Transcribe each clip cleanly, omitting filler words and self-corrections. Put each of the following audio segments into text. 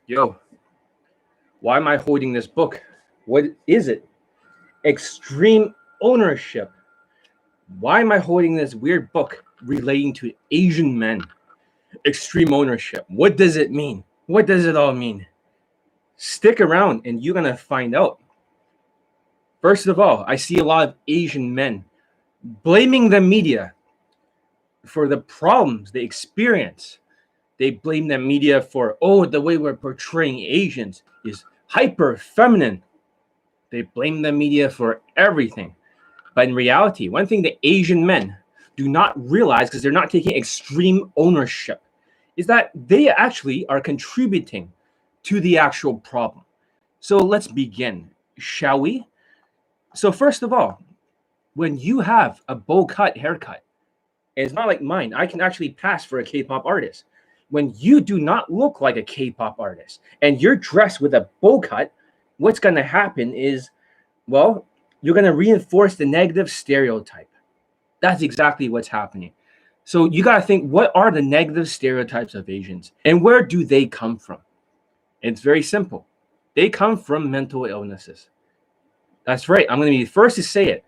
Yo, why am I holding this book? What is it? Extreme ownership. Why am I holding this weird book relating to Asian men? Extreme ownership. What does it mean? What does it all mean? Stick around and you're going to find out. First of all, I see a lot of Asian men blaming the media for the problems they experience. They blame the media for, the way we're portraying Asians is hyper feminine. They blame the media for everything. But in reality, one thing the Asian men do not realize, because they're not taking extreme ownership, is that they actually are contributing to the actual problem. So let's begin, shall we? So first of all, when you have a bowl cut haircut, and it's not like mine, I can actually pass for a K-pop artist. When you do not look like a K-pop artist and you're dressed with a bowl cut, what's going to happen is, well, you're going to reinforce the negative stereotype. That's exactly what's happening. So you got to think, what are the negative stereotypes of Asians and where do they come from? It's very simple. They come from mental illnesses. That's right. I'm going to be the first to say it.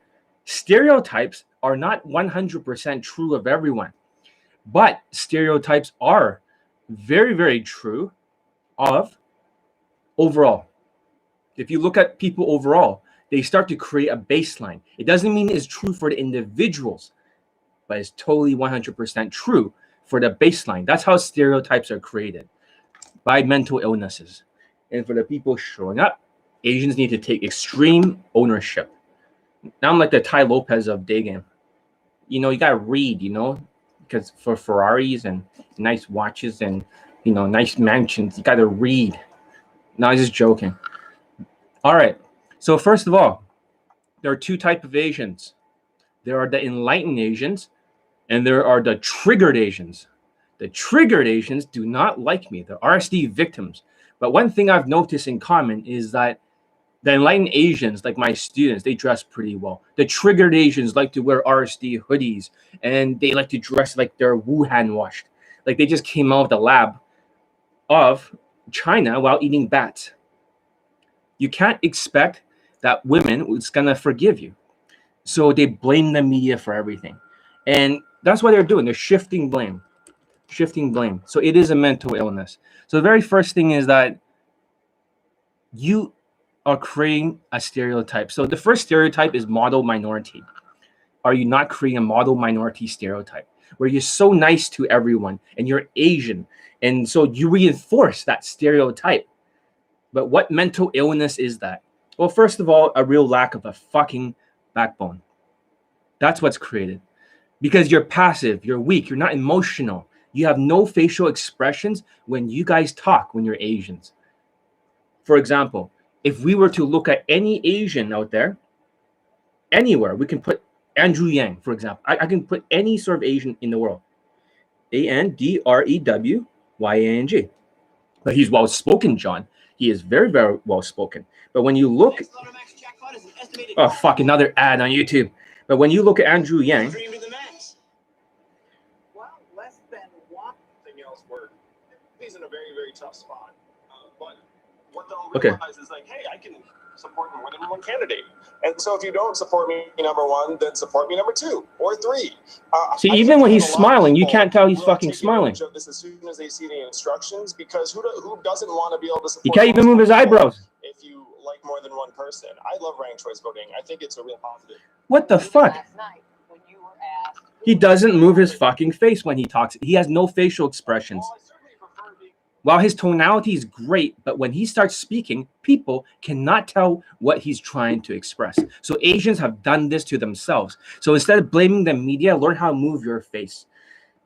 Stereotypes are not 100% true of everyone, but stereotypes are very, very true of overall. If you look at people overall, they start to create a baseline. It doesn't mean it's true for the individuals, but it's totally 100% true for the baseline. That's how stereotypes are created, by mental illnesses. And for the people showing up, Asians need to take extreme ownership. Now I'm like the Tai Lopez of Daygame. You got to read, because for Ferraris and nice watches and, nice mansions, you got to read. No, I'm just joking. All right. So first of all, there are two types of Asians. There are the enlightened Asians and there are the triggered Asians. The triggered Asians do not like me. They're RSD victims. But one thing I've noticed in common is that the enlightened Asians, like my students, they dress pretty well. The triggered Asians like to wear RSD hoodies and they like to dress like they're Wuhan washed. Like they just came out of the lab of China while eating bats. You can't expect that women is going to forgive you. So they blame the media for everything. And that's what they're doing. They're shifting blame. So it is a mental illness. So the very first thing is that you are creating a stereotype. So the first stereotype is model minority. Are you not creating a model minority stereotype where you're so nice to everyone and you're Asian? And so you reinforce that stereotype. But what mental illness is that? Well, first of all, a real lack of a fucking backbone. That's what's created. Because you're passive, you're weak, you're not emotional. You have no facial expressions when you guys talk when you're Asians. For example, if we were to look at any Asian out there, anywhere, we can put Andrew Yang, for example. I can put any sort of Asian in the world. Andrewyang. But he's well-spoken, John. He is very, very well-spoken. But when you look... Oh, fuck, another ad on YouTube. But when you look at Andrew Yang... Well, less than one thing else were... He's in a very, very tough spot. But what they'll realize is like, hey, I can support more than one candidate. And so if you don't support me number one, then support me number two or three. See, even when he's smiling, you can't tell he's fucking smiling. This as soon as they see the instructions, because who doesn't want to be able to support? He can't even move his eyebrows. If you like more than one person, I love ranked choice voting. I think it's a real positive. What the fuck? He doesn't move his fucking face when he talks. He has no facial expressions. While his tonality is great, but when he starts speaking, people cannot tell what he's trying to express. So Asians have done this to themselves. So instead of blaming the media, learn how to move your face.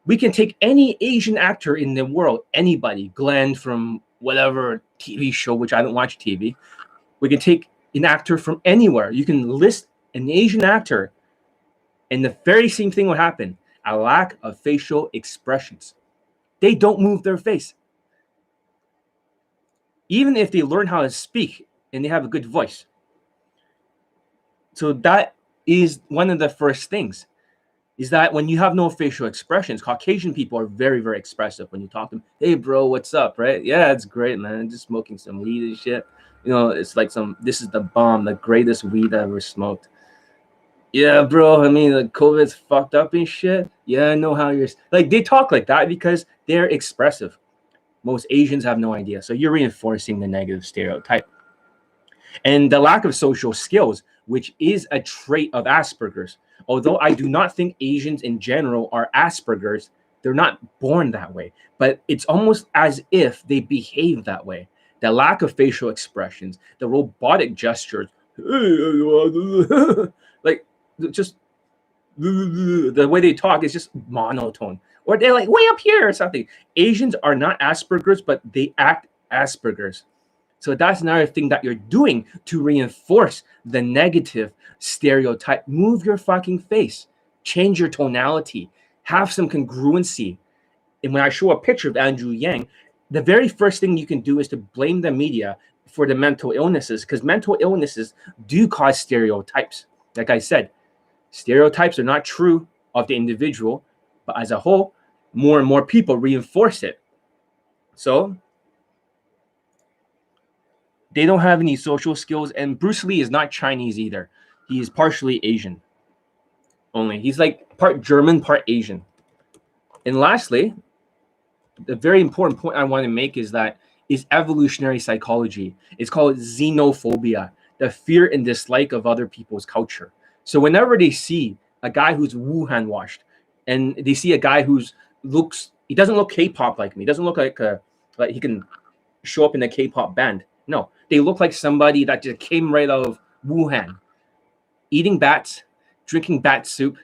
We can take any Asian actor in the world, anybody, Glenn from whatever TV show, which I don't watch TV. We can take an actor from anywhere. You can list an Asian actor, and the very same thing will happen. A lack of facial expressions. They don't move their face. Even if they learn how to speak and they have a good voice. So that is one of the first things. is that when you have no facial expressions, Caucasian people are very, very expressive when you talk to them. Hey, bro, what's up, right? Yeah, it's great, man. Just smoking some weed and shit. You know, it's like this is the bomb, the greatest weed I ever smoked. Yeah, bro. I mean, like COVID's fucked up and shit. Yeah, I know how you're like. They talk like that because they're expressive. Most Asians have no idea. So you're reinforcing the negative stereotype. And the lack of social skills, which is a trait of Asperger's. Although I do not think Asians in general are Asperger's, they're not born that way. But it's almost as if they behave that way. The lack of facial expressions, the robotic gestures, like just the way they talk is just monotone. Or they're like way up here or something. Asians are not Asperger's, but they act Asperger's. So that's another thing that you're doing to reinforce the negative stereotype. Move your fucking face. Change your tonality. Have some congruency. And when I show a picture of Andrew Yang, the very first thing you can do is to blame the media for the mental illnesses, because mental illnesses do cause stereotypes. Like I said, stereotypes are not true of the individual, but as a whole, more and more people reinforce it. So they don't have any social skills, and Bruce Lee is not Chinese either. He is partially Asian only. He's like part German, part Asian. And lastly, the very important point I want to make is evolutionary psychology. It's called xenophobia, the fear and dislike of other people's culture. So whenever they see a guy who's Wuhan washed, and they see a guy he doesn't look K-pop like me, doesn't look like he can show up in a K-pop band. No, they look like somebody that just came right out of Wuhan, eating bats, drinking bat soup,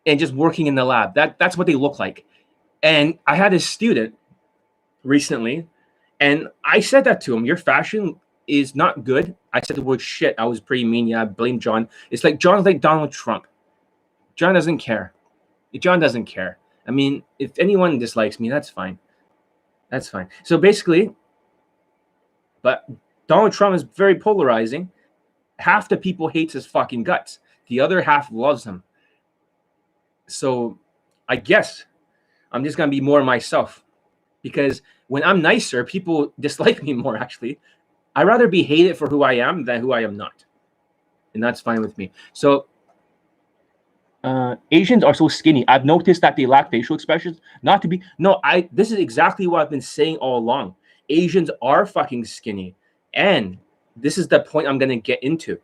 and just working in the lab. That's what they look like. And I had a student recently, and I said that to him. Your fashion is not good. I said the word shit. I was pretty mean. Yeah, I blame John. It's like John's like Donald Trump. John doesn't care. John doesn't care. I mean, if anyone dislikes me, that's fine. That's fine. So basically, but Donald Trump is very polarizing. Half the people hates his fucking guts. The other half loves him. So I guess I'm just going to be more myself, because when I'm nicer, people dislike me more, actually. I'd rather be hated for who I am than who I am not. And that's fine with me. So Asians are so skinny. I've noticed that they lack facial expressions. This is exactly what I've been saying all along. Asians are fucking skinny. And this is the point I'm going to get into.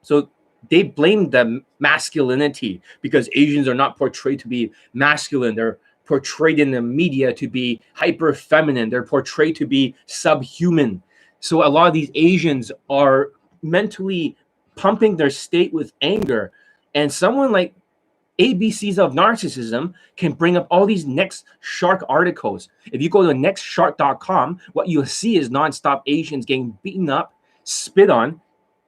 So they blame the masculinity because Asians are not portrayed to be masculine. They're portrayed in the media to be hyper feminine. They're portrayed to be subhuman. So a lot of these Asians are mentally pumping their state with anger. And someone like ABCs of Narcissism can bring up all these Next Shark articles. If you go to nextshark.com, what you'll see is nonstop Asians getting beaten up, spit on,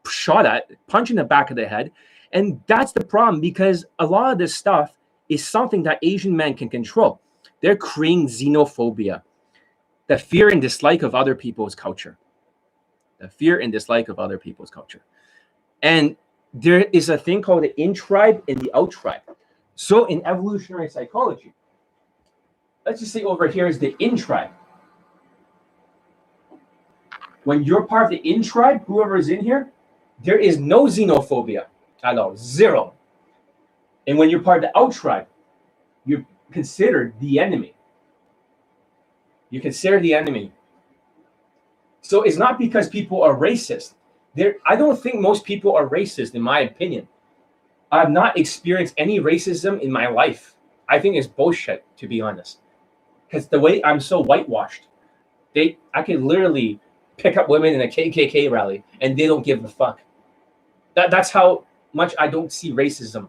shot at, punched in the back of the head. And that's the problem, because a lot of this stuff is something that Asian men can control. They're creating xenophobia, the fear and dislike of other people's culture. The fear and dislike of other people's culture. And there is a thing called the in-tribe and the out-tribe. So in evolutionary psychology, let's just say over here is the in-tribe. When you're part of the in-tribe, whoever is in here, there is no xenophobia at all, zero. And when you're part of the out-tribe, you're considered the enemy. You consider the enemy. So it's not because people are racist. I don't think most people are racist, in my opinion. I've not experienced any racism in my life. I think it's bullshit, to be honest. Because the way I'm so whitewashed, I can literally pick up women in a KKK rally and they don't give a fuck. That's how much I don't see racism.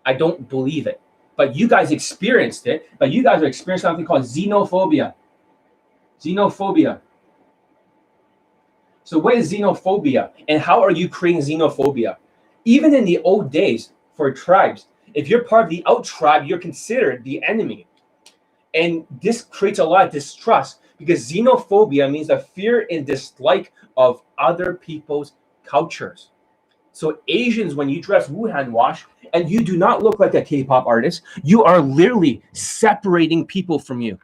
I don't believe it. But you guys experienced it. But you guys are experiencing something called xenophobia. Xenophobia. So what is xenophobia? And how are you creating xenophobia? Even in the old days for tribes, if you're part of the out tribe, you're considered the enemy. And this creates a lot of distrust, because xenophobia means the fear and dislike of other people's cultures. So Asians, when you dress Wuhan wash and you do not look like a K-pop artist, you are literally separating people from you.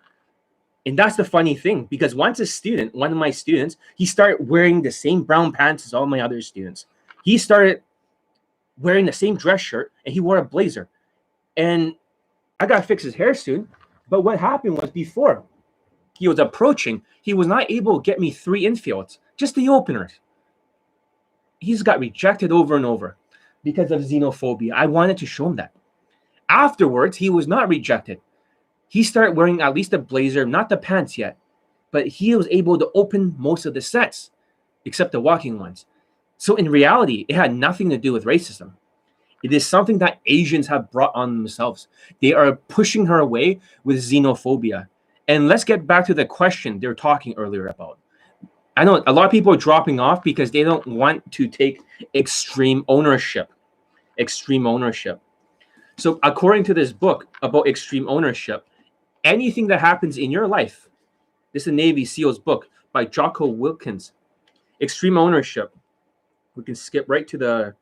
And that's the funny thing, because once a student, one of my students, he started wearing the same brown pants as all my other students. He started wearing the same dress shirt and he wore a blazer. And I got to fix his hair soon. But what happened was, before he was approaching, he was not able to get me 3 infields, just the openers. He's got rejected over and over because of xenophobia. I wanted to show him that. Afterwards, he was not rejected. He started wearing at least a blazer, not the pants yet, but he was able to open most of the sets, except the walking ones. So in reality, it had nothing to do with racism. It is something that Asians have brought on themselves. They are pushing her away with xenophobia. And let's get back to the question they were talking earlier about. I know a lot of people are dropping off because they don't want to take extreme ownership. Extreme ownership. So according to this book about extreme ownership, anything that happens in your life, this is a Navy SEALs book by Jocko Wilkins, extreme ownership. We can skip right to the,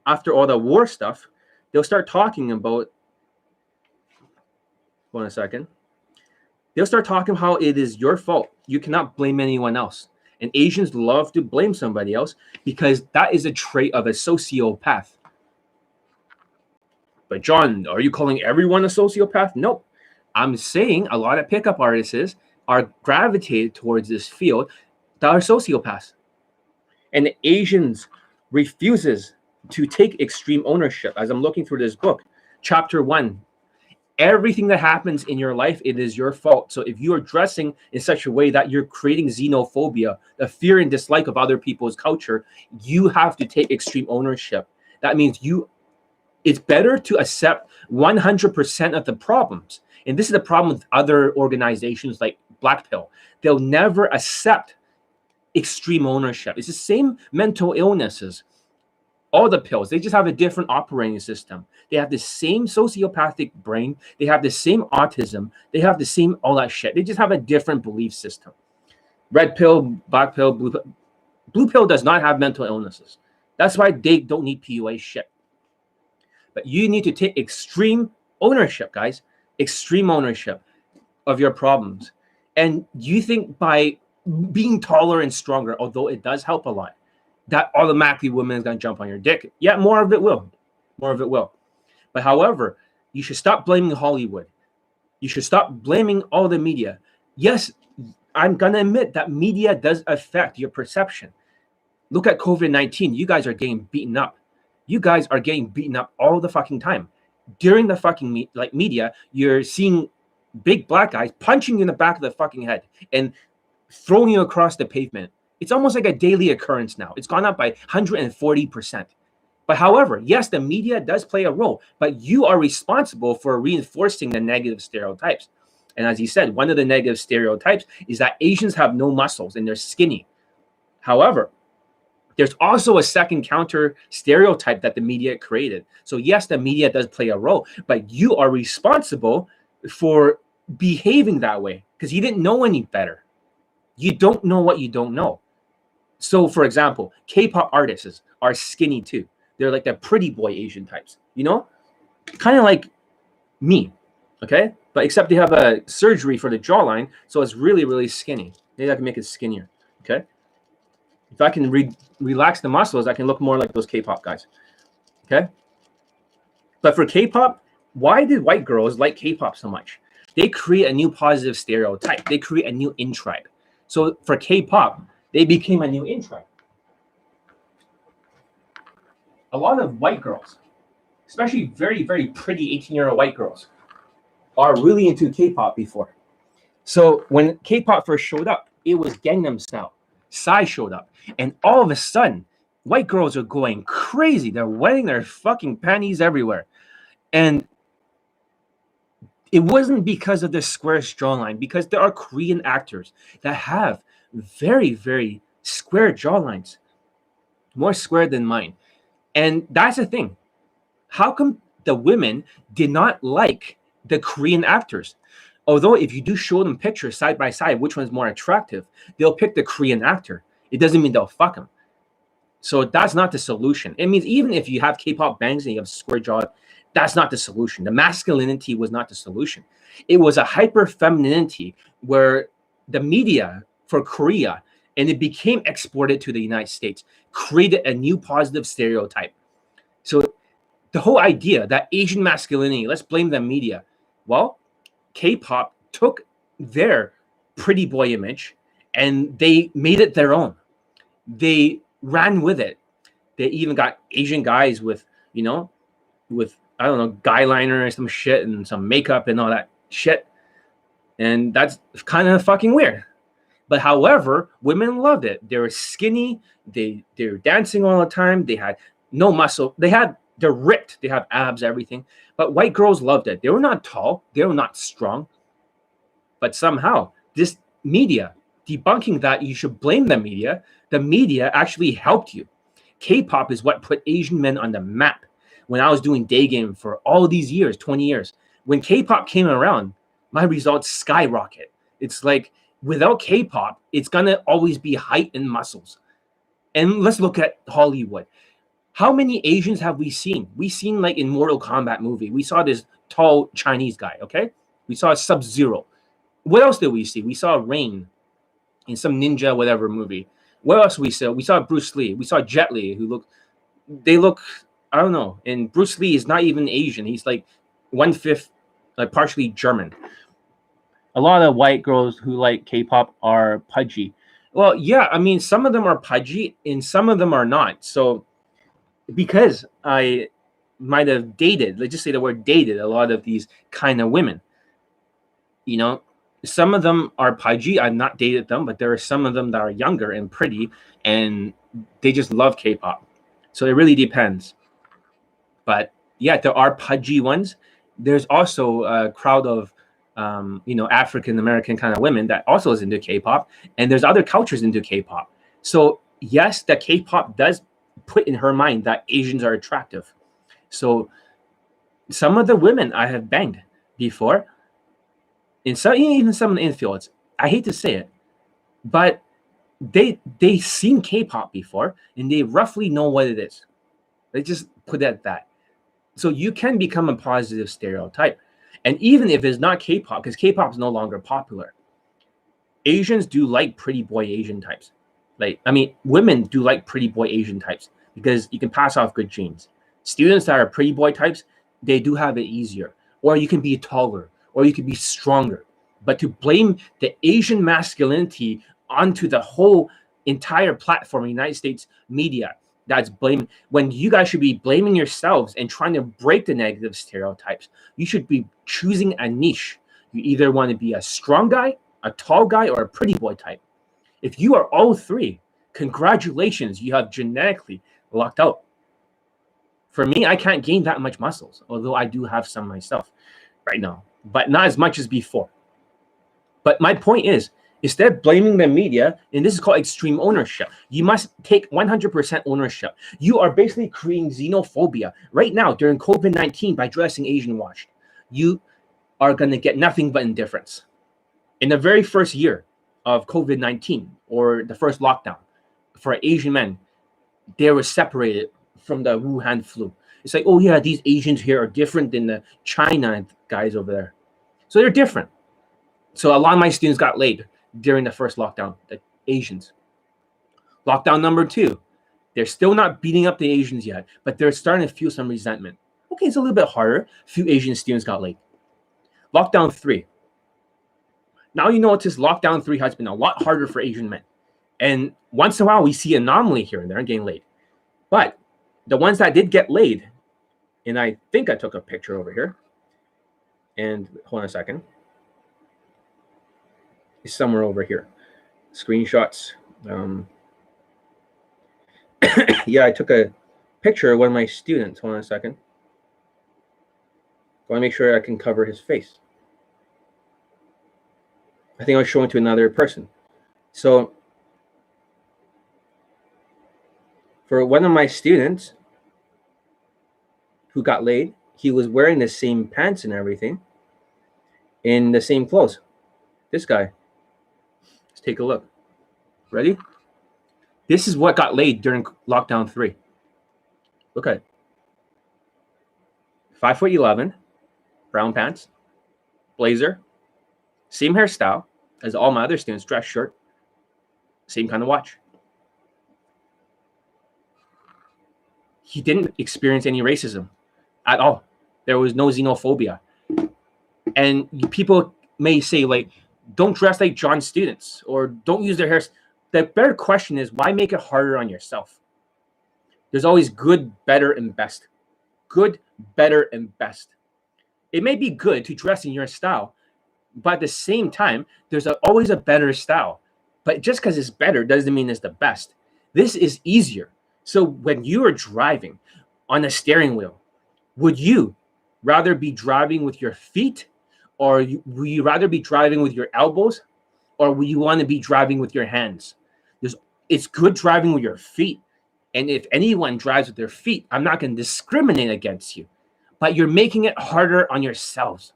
after all the war stuff, they'll start talking about, hold on a second. They'll start talking how it is your fault. You cannot blame anyone else. And Asians love to blame somebody else because that is a trait of a sociopath. But John, are you calling everyone a sociopath? Nope. I'm saying a lot of pickup artists are gravitated towards this field that are sociopaths. And the Asians refuses to take extreme ownership. As I'm looking through this book, chapter 1, everything that happens in your life, it is your fault. So if you are dressing in such a way that you're creating xenophobia, the fear and dislike of other people's culture, you have to take extreme ownership. That means it's better to accept 100% of the problems. And this is the problem with other organizations like Black Pill. They'll never accept extreme ownership. It's the same mental illnesses. All the pills, they just have a different operating system. They have the same sociopathic brain. They have the same autism. They have the same all that shit. They just have a different belief system. Red pill, black pill, blue pill. Blue pill does not have mental illnesses. That's why they don't need PUA shit. But you need to take extreme ownership, guys. Extreme ownership of your problems. And you think by being taller and stronger, although it does help a lot, that automatically women is going to jump on your dick. Yeah, more of it will. More of it will. But however, you should stop blaming Hollywood. You should stop blaming all the media. Yes, I'm going to admit that media does affect your perception. Look at COVID-19. You guys are getting beaten up. You guys are getting beaten up all the fucking time. During the fucking media, you're seeing big black guys punching you in the back of the fucking head and throwing you across the pavement. It's almost like a daily occurrence now. It's gone up by 140%. But however, yes, the media does play a role, but you are responsible for reinforcing the negative stereotypes. And as he said, one of the negative stereotypes is that Asians have no muscles and they're skinny. However, there's also a second counter stereotype that the media created. So yes, the media does play a role, but you are responsible for behaving that way because you didn't know any better. You don't know what you don't know. So for example, K-pop artists are skinny too. They're like the pretty boy Asian types, you know, kind of like me. Okay. But except they have a surgery for the jawline. So it's really, really skinny. Maybe I can make it skinnier. Okay. If I can relax the muscles, I can look more like those K-pop guys. Okay. But for K-pop, why did white girls like K-pop so much? They create a new positive stereotype. They create a new in-tribe. So for K-pop, they became a new in-tribe. A lot of white girls, especially very, very pretty 18-year-old white girls, are really into K-pop before. So when K-pop first showed up, it was Gangnam Style. Psy showed up. And all of a sudden, white girls are going crazy. They're wetting their fucking panties everywhere. And it wasn't because of the square jawline, because there are Korean actors that have very, very square jawlines, more square than mine. And that's the thing. How come the women did not like the Korean actors? Although if you do show them pictures side by side, which one's more attractive, they'll pick the Korean actor. It doesn't mean they'll fuck him. So that's not the solution. It means even if you have K-pop bangs and you have square jaw, that's not the solution. The masculinity was not the solution. It was a hyper femininity where the media for Korea, and it became exported to the United States, created a new positive stereotype. So the whole idea that Asian masculinity, let's blame the media. Well, K-pop took their pretty boy image and they made it their own. They ran with it. They even got Asian guys with, with, I don't know, guy liner and some shit and some makeup and all that shit. And that's kind of fucking weird. But however, women loved it. They were skinny. They were dancing all the time. They had no muscle. They're ripped. They have abs, everything. But white girls loved it. They were not tall. They were not strong. But somehow, this media, debunking that you should blame the media actually helped you. K-pop is what put Asian men on the map. When I was doing Daygame for all these years, 20 years, when K-pop came around, my results skyrocket. It's like, without K-pop, it's going to always be height and muscles. And let's look at Hollywood. How many Asians have we seen? We seen like in Mortal Kombat movie. We saw this tall Chinese guy, okay? We saw Sub-Zero. What else did we see? We saw Rain in some ninja whatever movie. What else we saw? We saw Bruce Lee. We saw Jet Li, they look, I don't know. And Bruce Lee is not even Asian. He's like 1/5, like partially German. A lot of white girls who like K-pop are pudgy. Well, yeah, I mean, some of them are pudgy and some of them are not. So because I might have dated, let's just say the word dated, a lot of these kind of women, some of them are pudgy. I've not dated them, but there are some of them that are younger and pretty and they just love K-pop. So it really depends. But yeah, there are pudgy ones. There's also a crowd of African American kind of women that also is into K-pop, and there's other cultures into K-pop. So yes, that K-pop does put in her mind that Asians are attractive. So some of the women I have banged before, and even some of the influence, I hate to say it, but they seen K-pop before and they roughly know what it is. They just put it at that. So you can become a positive stereotype. And even if it's not K-pop, because K-pop is no longer popular, Asians do like pretty boy Asian types. Women do like pretty boy Asian types because you can pass off good genes. Students that are pretty boy types, they do have it easier. Or you can be taller, or you can be stronger. But to blame the Asian masculinity onto the whole entire platform of the United States media, that's blaming, when you guys should be blaming yourselves and trying to break the negative stereotypes. You should be choosing a niche. You either want to be a strong guy, a tall guy, or a pretty boy type. If you are all three, congratulations, you have genetically lucked out. For me, I can't gain that much muscles, although I do have some myself right now, but not as much as before. But my point is, instead of blaming the media, and this is called extreme ownership, you must take 100% ownership. You are basically creating xenophobia right now during COVID-19 by dressing Asian washed. You are going to get nothing but indifference. In the very first year of COVID-19 or the first lockdown, for Asian men, they were separated from the Wuhan flu. It's like, oh yeah, these Asians here are different than the China guys over there. So they're different. So a lot of my students got laid during the first lockdown, the Asians. Lockdown number 2, they're still not beating up the Asians yet, but they're starting to feel some resentment. Okay, it's a little bit harder. A few Asian students got laid. Lockdown 3. Now you notice lockdown 3 has been a lot harder for Asian men. And once in a while, we see an anomaly here and there getting laid. But the ones that did get laid, and I think I took a picture over here. And hold on a second. It's somewhere over here. Screenshots. Yeah, I took a picture of one of my students. Hold on a second. I want to make sure I can cover his face. I think I was showing to another person. So for one of my students who got laid, he was wearing the same pants and everything in the same clothes. This guy. Let's take a look. Ready? This is what got laid during lockdown 3. Look at it. 5'11", brown pants, blazer, same hairstyle as all my other students, dress shirt, same kind of watch. He didn't experience any racism at all. There was no xenophobia. And people may say, like, don't dress like John's students or don't use their hair. The better question is, why make it harder on yourself? There's always good, better, and best. Good, better, and best. It may be good to dress in your style, but at the same time, there's always a better style. But just because it's better doesn't mean it's the best. This is easier. So when you are driving on a steering wheel, would you rather be driving with your feet, or would you rather be driving with your elbows, or would you want to be driving with your hands? It's good driving with your feet. And if anyone drives with their feet, I'm not going to discriminate against you. But you're making it harder on yourselves.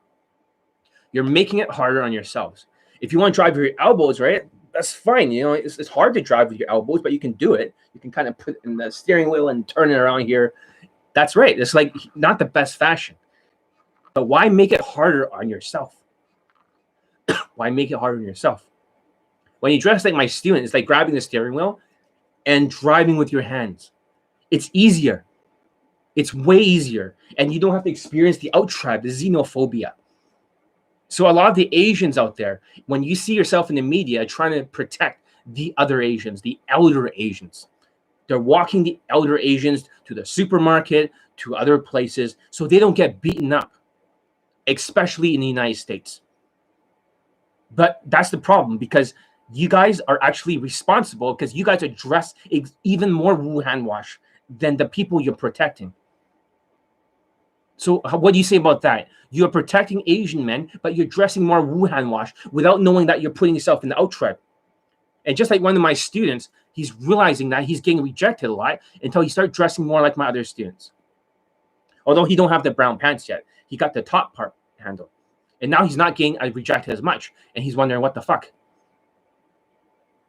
You're making it harder on yourselves. If you want to drive with your elbows, right, that's fine. You know, it's hard to drive with your elbows, but you can do it. You can kind of put in the steering wheel and turn it around here. That's right. It's like not the best fashion. But why make it harder on yourself? Why make it harder on yourself? When you dress like my student, it's like grabbing the steering wheel and driving with your hands. It's easier. It's way easier. And you don't have to experience the out-tribe, the xenophobia. So a lot of the Asians out there, when you see yourself in the media trying to protect the other Asians, the elder Asians, they're walking the elder Asians to the supermarket, to other places, so they don't get beaten up, especially in the United States. But that's the problem, because you guys are actually responsible, because you guys are dressed even more Wuhan wash than the people you're protecting. So what do you say about that? You're protecting Asian men, but you're dressing more Wuhan wash without knowing that you're putting yourself in the out-tribe. And just like one of my students, he's realizing that he's getting rejected a lot until he starts dressing more like my other students. Although he don't have the brown pants yet. He got the top part handled. And now he's not getting rejected as much. And he's wondering, what the fuck?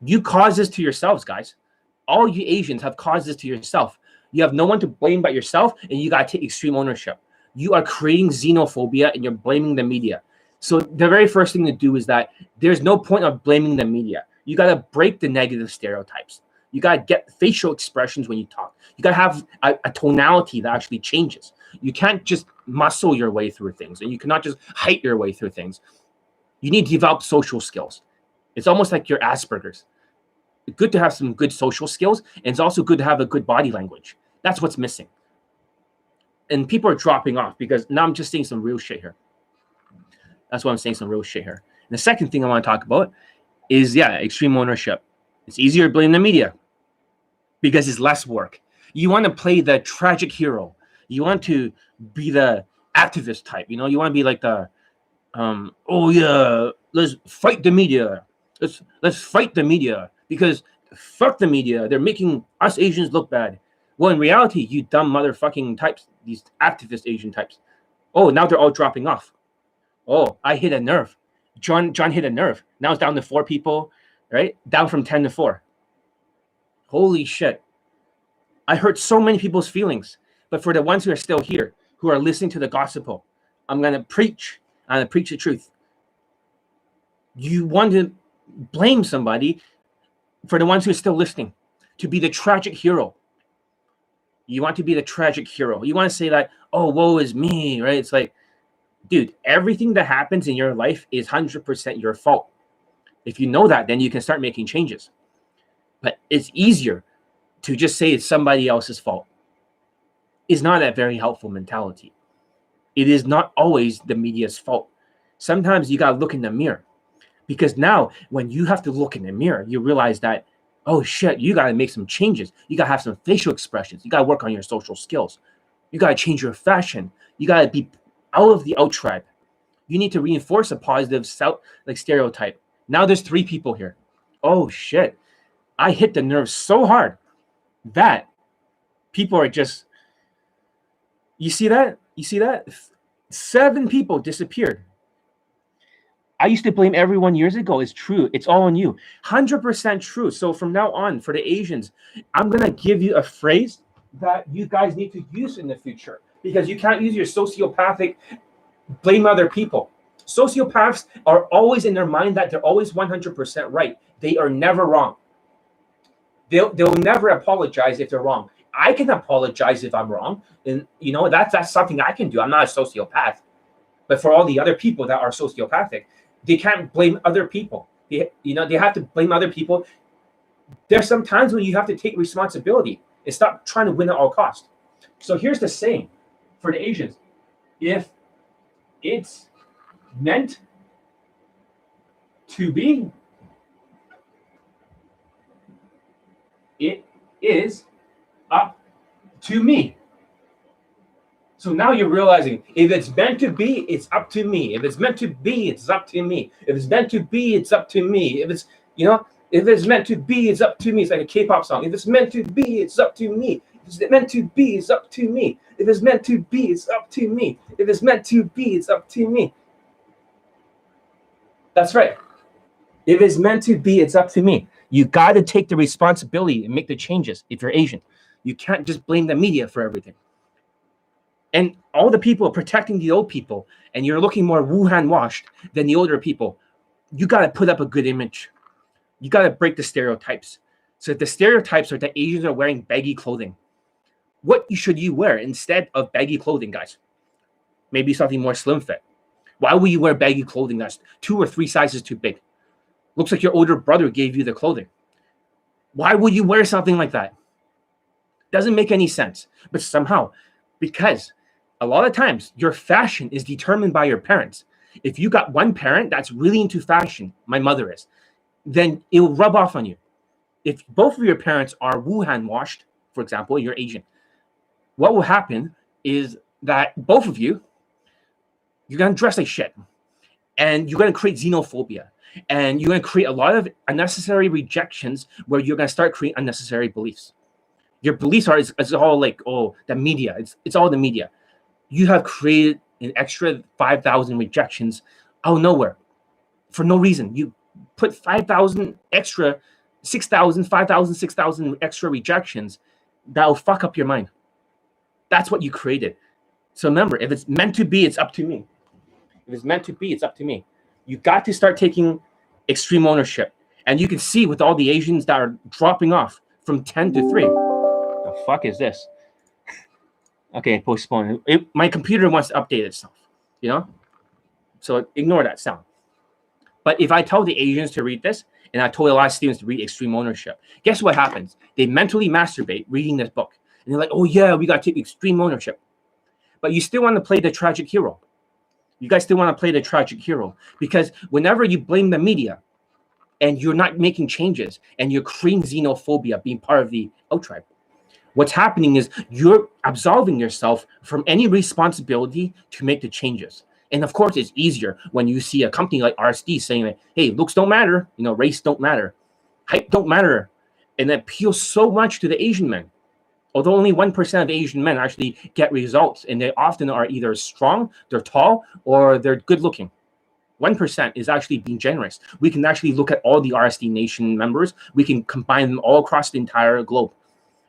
You caused this to yourselves, guys. All you Asians have caused this to yourself. You have no one to blame but yourself, and you got to take extreme ownership. You are creating xenophobia, and you're blaming the media. So the very first thing to do is that there's no point of blaming the media. You got to break the negative stereotypes. You got to get facial expressions when you talk. You got to have a tonality that actually changes. You can't just muscle your way through things, and you cannot just height your way through things. You need to develop social skills. It's almost like your Asperger's. It's good to have some good social skills, and it's also good to have a good body language. That's what's missing. And people are dropping off because now I'm just saying some real shit here. That's why I'm saying some real shit here. And the second thing I want to talk about is, extreme ownership. It's easier to blame the media because it's less work. You want to play the tragic hero. You want to be the activist type. You know, you want to be like the, let's fight the media. Let's fight the media because fuck the media. They're making us Asians look bad. Well, in reality, you dumb motherfucking types, these activist Asian types. Oh, now they're all dropping off. Oh, I hit a nerve. John hit a nerve. Now it's down to 4 people, right? Down from 10 to 4. Holy shit. I hurt so many people's feelings. But for the ones who are still here, who are listening to the gospel, I'm going to preach. I'm going to preach the truth. You want to blame somebody for the ones who are still listening, to be the tragic hero. You want to be the tragic hero. You want to say that, oh, woe is me, right? It's like, dude, everything that happens in your life is 100% your fault. If you know that, then you can start making changes. But it's easier to just say it's somebody else's fault. It's not a very helpful mentality. It is not always the media's fault. Sometimes you got to look in the mirror. Because now, when you have to look in the mirror, you realize that, oh shit, you got to make some changes. You got to have some facial expressions. You got to work on your social skills. You got to change your fashion. You got to be out of the out-tribe. You need to reinforce a positive stereotype. Now there's 3 people here. Oh shit. I hit the nerve so hard that people are just, you see that? You see that? 7 people disappeared. I used to blame everyone years ago. It's true. It's all on you. 100% true. So from now on, for the Asians, I'm going to give you a phrase that you guys need to use in the future, because you can't use your sociopathic blame other people. Sociopaths are always in their mind that they're always 100% right. They are never wrong. They'll never apologize if they're wrong. I can apologize if I'm wrong, and you know that's something I can do. I'm not a sociopath, but for all the other people that are sociopathic, they can't blame other people. They have to blame other people. There's some times when you have to take responsibility and stop trying to win at all costs. So here's the saying for the Asians: if it's meant to be, it is up to me. So now you're realizing, if it's meant to be, it's up to me. If it's meant to be, it's up to me. If it's meant to be, it's up to me. If it's meant to be, it's up to me. It's like a K-pop song. If it's meant to be, it's up to me. If it's meant to be, it's up to me. If it's meant to be, it's up to me. If it's meant to be, it's up to me. That's right. If it's meant to be, it's up to me. You got to take the responsibility and make the changes if you're Asian. You can't just blame the media for everything. And all the people protecting the old people, and you're looking more Wuhan washed than the older people, you got to put up a good image. You got to break the stereotypes. So if the stereotypes are that Asians are wearing baggy clothing, what should you wear instead of baggy clothing, guys? Maybe something more slim fit. Why will you wear baggy clothing that's 2 or 3 sizes too big? Looks like your older brother gave you the clothing. Why would you wear something like that? Doesn't make any sense. But somehow, because a lot of times your fashion is determined by your parents. If you got one parent that's really into fashion, my mother is, then it will rub off on you. If both of your parents are Wuhan washed, for example, you're Asian, what will happen is that both of you, you're going to dress like shit. And you're going to create xenophobia. And you're going to create a lot of unnecessary rejections where you're going to start creating unnecessary beliefs. Your beliefs are it's all like, oh, the media. It's all the media. You have created an extra 5,000 rejections out of nowhere for no reason. You put 5,000 extra, 6,000, 5,000, 6,000 extra rejections that will fuck up your mind. That's what you created. So remember, if it's meant to be, it's up to me. If it's meant to be, it's up to me. You got to start taking extreme ownership. And you can see with all the Asians that are dropping off from 10 to 3. The fuck is this? Okay, postpone. My computer wants to update itself, So ignore that sound. But if I tell the Asians to read this, and I told a lot of students to read Extreme Ownership, guess what happens? They mentally masturbate reading this book. And they're like, oh yeah, we got to take extreme ownership. But you still want to play the tragic hero. You guys still want to play the tragic hero, because whenever you blame the media and you're not making changes and you're creating xenophobia, being part of the out tribe, what's happening is you're absolving yourself from any responsibility to make the changes. And of course, it's easier when you see a company like RSD saying that, hey, looks don't matter, race don't matter, height don't matter. And that appeals so much to the Asian men. Although only 1% of Asian men actually get results, and they often are either strong, they're tall, or they're good looking. 1% is actually being generous. We can actually look at all the RSD Nation members. We can combine them all across the entire globe.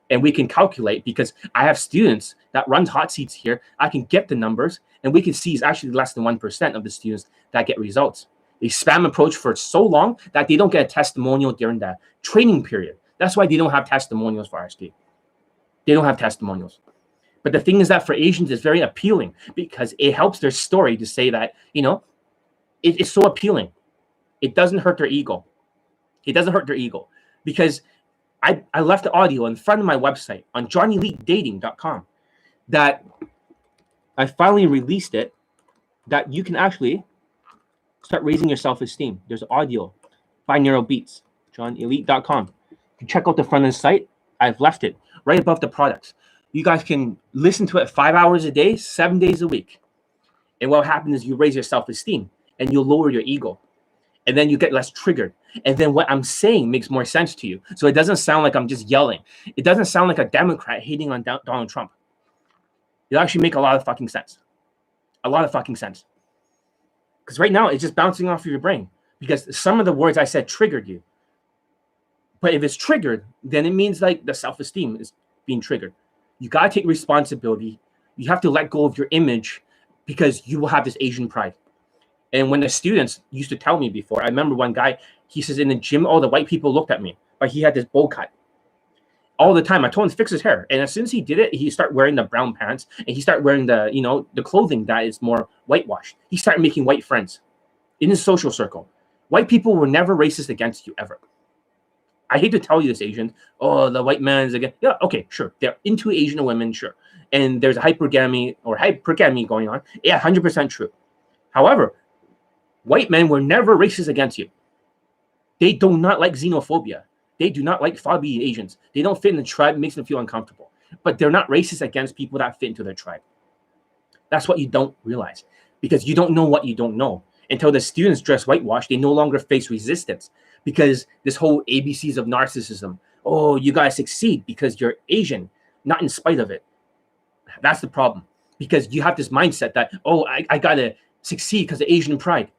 And we can calculate, because I have students that run hot seats here. I can get the numbers, and we can see it's actually less than 1% of the students that get results. They spam approach for so long that they don't get a testimonial during that training period. That's why they don't have testimonials for RSD. They don't have testimonials. But the thing is that for Asians, it's very appealing because it helps their story to say that, it's so appealing. It doesn't hurt their ego. It doesn't hurt their ego, because I left the audio in front of my website on johnnyleedating.com that I finally released it, that you can actually start raising your self-esteem. There's audio, binaural beats, johnnyelite.com. You can check out the front of the site. I've left it right above the products. You guys can listen to it 5 hours a day, 7 days a week. And what happens is you raise your self-esteem and you'll lower your ego. And then you get less triggered. And then what I'm saying makes more sense to you. So it doesn't sound like I'm just yelling. It doesn't sound like a Democrat hating on Donald Trump. It actually make a lot of fucking sense. A lot of fucking sense. Because right now it's just bouncing off of your brain because some of the words I said triggered you. But if it's triggered, then it means like the self-esteem is being triggered. You got to take responsibility. You have to let go of your image because you will have this Asian pride. And when the students used to tell me before, I remember one guy, he says in the gym, all the white people looked at me, but he had this bowl cut. All the time, I told him to fix his hair. And as soon as he did it, he started wearing the brown pants and he started wearing the, the clothing that is more whitewashed. He started making white friends in his social circle. White people were never racist against you ever. I hate to tell you this, Asian. Oh, the white man is again. Yeah, okay, sure. They're into Asian women, sure. And there's a hypergamy going on. Yeah, 100% true. However, white men were never racist against you. They do not like xenophobia. They do not like phobia Asians. They don't fit in the tribe, makes them feel uncomfortable. But they're not racist against people that fit into their tribe. That's what you don't realize because you don't know what you don't know. Until the students dress whitewash, they no longer face resistance because this whole ABCs of narcissism. Oh, you guys succeed because you're Asian, not in spite of it. That's the problem because you have this mindset that, oh, I got to succeed because of Asian pride.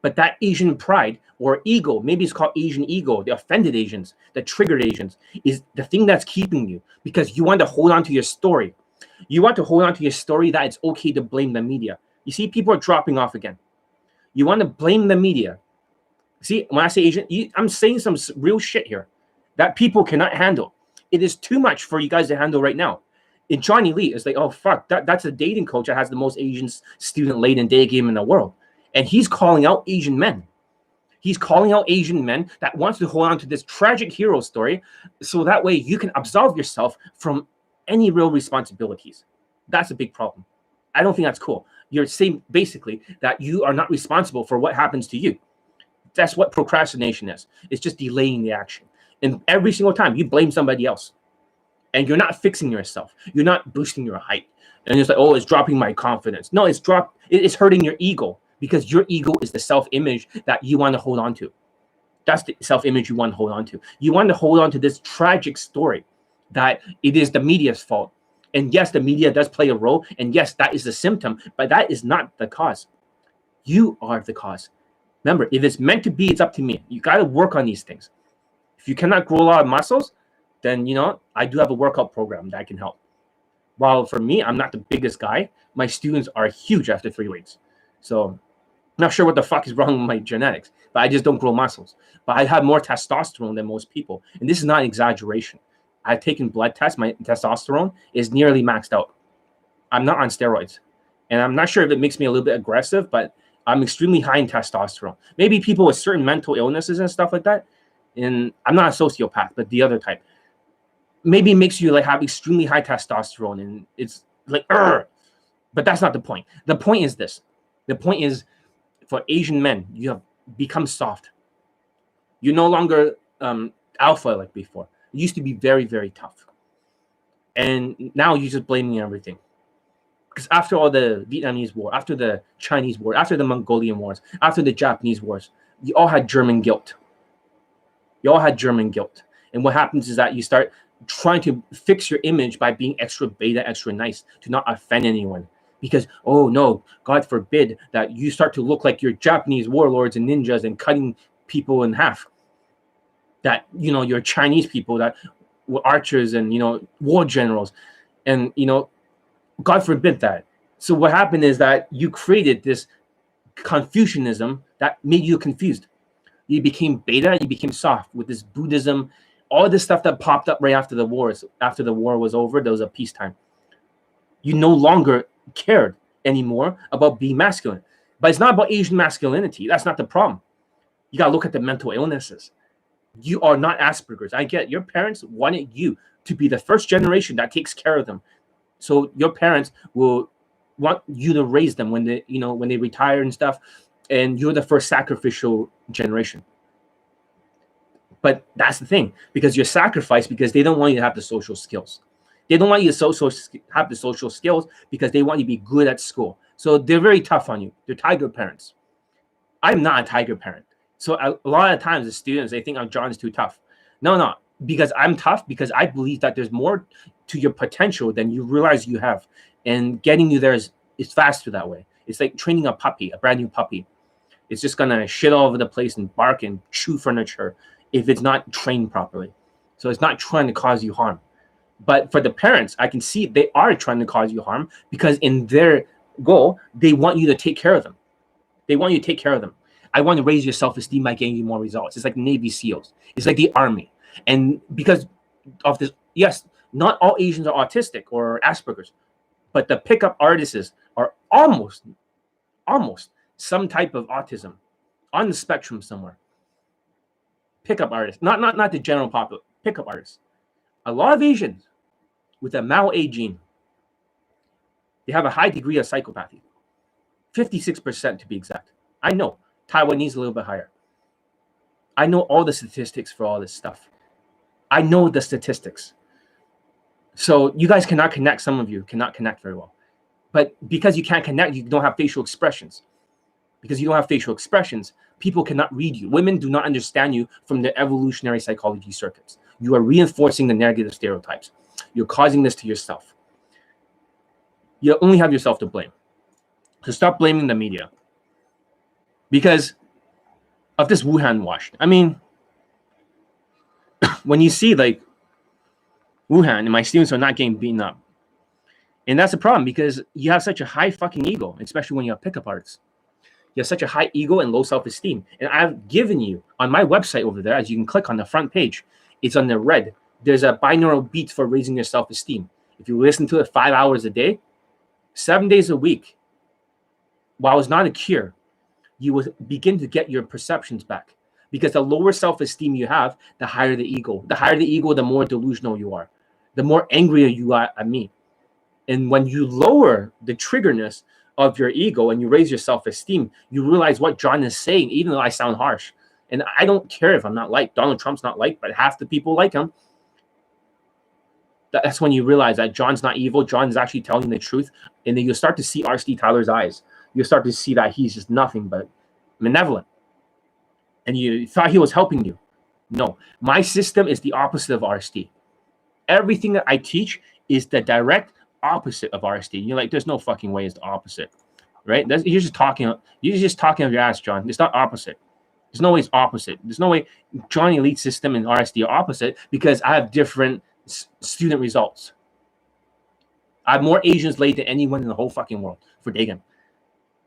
But that Asian pride or ego, maybe it's called Asian ego, the offended Asians, the triggered Asians, is the thing that's keeping you because you want to hold on to your story. You want to hold on to your story that it's okay to blame the media. You see, people are dropping off again. You want to blame the media. See, when I say Asian, I'm saying some real shit here that people cannot handle. It is too much for you guys to handle right now. In Johnny Lee, it's like, oh, fuck, that's a dating coach that has the most Asian student laden Daygame in the world. And he's calling out Asian men. He's calling out Asian men that wants to hold on to this tragic hero story so that way you can absolve yourself from any real responsibilities. That's a big problem. I don't think that's cool. You're saying basically that you are not responsible for what happens to you. That's what procrastination is. It's just delaying the action. And every single time you blame somebody else and you're not fixing yourself. You're not boosting your height. And it's like, oh, it's dropping my confidence. No, it's hurting your ego. Because your ego is the self-image that you want to hold on to. That's the self-image you want to hold on to. You want to hold on to this tragic story that it is the media's fault. And yes, the media does play a role. And yes, that is the symptom, but that is not the cause. You are the cause. Remember, if it's meant to be, it's up to me. You got to work on these things. If you cannot grow a lot of muscles, then, I do have a workout program that can help. While for me, I'm not the biggest guy. My students are huge after 3 weeks. So not sure what the fuck is wrong with my genetics, but I just don't grow muscles. But I have more testosterone than most people. And this is not an exaggeration. I've taken blood tests. My testosterone is nearly maxed out. I'm not on steroids. And I'm not sure if it makes me a little bit aggressive, but I'm extremely high in testosterone. Maybe people with certain mental illnesses and stuff like that. And I'm not a sociopath, but the other type. Maybe it makes you like have extremely high testosterone. And it's like, Urgh. But that's not the point. The point is this. The point is, for Asian men, you have become soft. You're no longer alpha like before. You used to be very, very tough. And now you're just blaming everything. Because after all the Vietnamese war, after the Chinese war, after the Mongolian wars, after the Japanese wars, you all had German guilt. You all had German guilt. And what happens is that you start trying to fix your image by being extra beta, extra nice to not offend anyone. Because, oh no, God forbid that you start to look like your Japanese warlords and ninjas and cutting people in half. That, you're Chinese people that were archers and, war generals. And, God forbid that. So what happened is that you created this Confucianism that made you confused. You became beta, you became soft with this Buddhism, all this stuff that popped up right after the wars. After the war was over, there was a peacetime. You no longer cared anymore about being masculine. But it's not about Asian masculinity. That's not the problem. You got to look at the mental illnesses. You are not Asperger's. I get your parents wanted you to be the first generation that takes care of them. So your parents will want you to raise them when they retire and stuff. And you're the first sacrificial generation. But that's the thing, because you're sacrificed because they don't want you to have the social skills. They don't want you to have the social skills because they want you to be good at school. So they're very tough on you. They're tiger parents. I'm not a tiger parent. So a lot of times the students, they think John's too tough. No, because I'm tough because I believe that there's more to your potential than you realize you have. And getting you there is faster that way. It's like training a puppy, a brand new puppy. It's just gonna shit all over the place and bark and chew furniture if it's not trained properly. So it's not trying to cause you harm. But for the parents, I can see they are trying to cause you harm, because in their goal, they want you to take care of them. They want you to take care of them. I want to raise your self-esteem by getting you more results. It's like Navy SEALs. It's like the Army. And because of this, yes, not all Asians are autistic or Asperger's, but the pickup artists are almost some type of autism on the spectrum somewhere. Pickup artists, not the general popular, pickup artists. A lot of Asians with a Mao A gene, they have a high degree of psychopathy. 56% to be exact. I know. Taiwanese a little bit higher. I know all the statistics for all this stuff. I know the statistics. So you guys cannot connect. Some of you cannot connect very well. But because you can't connect, you don't have facial expressions. Because you don't have facial expressions, people cannot read you. Women do not understand you from the evolutionary psychology circuits. You are reinforcing the negative stereotypes. You're causing this to yourself. You only have yourself to blame. So stop blaming the media. Because of this Wuhan wash. I mean, when you see like Wuhan and my students are not getting beaten up. And that's a problem, because you have such a high fucking ego, especially when you have pickup artists. You have such a high ego and low self-esteem. And I've given you on my website over there, as you can click on the front page, it's on the red. There's a binaural beat for raising your self-esteem. If you listen to it 5 hours a day, 7 days a week, while it's not a cure, you will begin to get your perceptions back. Because the lower self-esteem you have, the higher the ego. The higher the ego, the more delusional you are. The more angrier you are at me. And when you lower the triggerness of your ego and you raise your self-esteem, you realize what John is saying, even though I sound harsh. And I don't care if I'm not liked. Donald Trump's not liked, but half the people like him. That's when you realize that John's not evil. John's actually telling the truth. And then you'll start to see R.C. Tyler's eyes. You'll start to see that he's just nothing but malevolent. And you thought he was helping you. No, my system is the opposite of RSD. Everything that I teach is the direct opposite of RSD. You're like, there's no fucking way it's the opposite, right? You're just talking of your ass, John. It's not opposite. There's no way it's opposite. There's no way John Elite system and RSD are opposite, because I have different student results. I have more Asians laid than anyone in the whole fucking world for Daygame.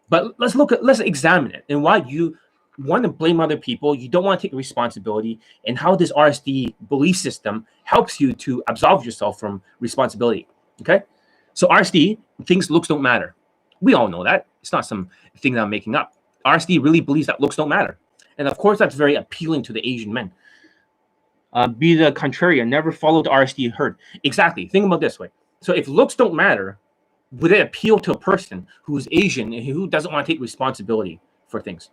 But let's examine it, and why you want to blame other people. You don't want to take responsibility, and how this RSD belief system helps you to absolve yourself from responsibility. Okay, so RSD thinks looks don't matter. We all know that. It's not some thing that I'm making up. RSD really believes that looks don't matter, and of course that's very appealing to the Asian men. Be the contrarian, never follow the RSD herd. Exactly. Think about it this way. So if looks don't matter, would it appeal to a person who's Asian and who doesn't want to take responsibility for things?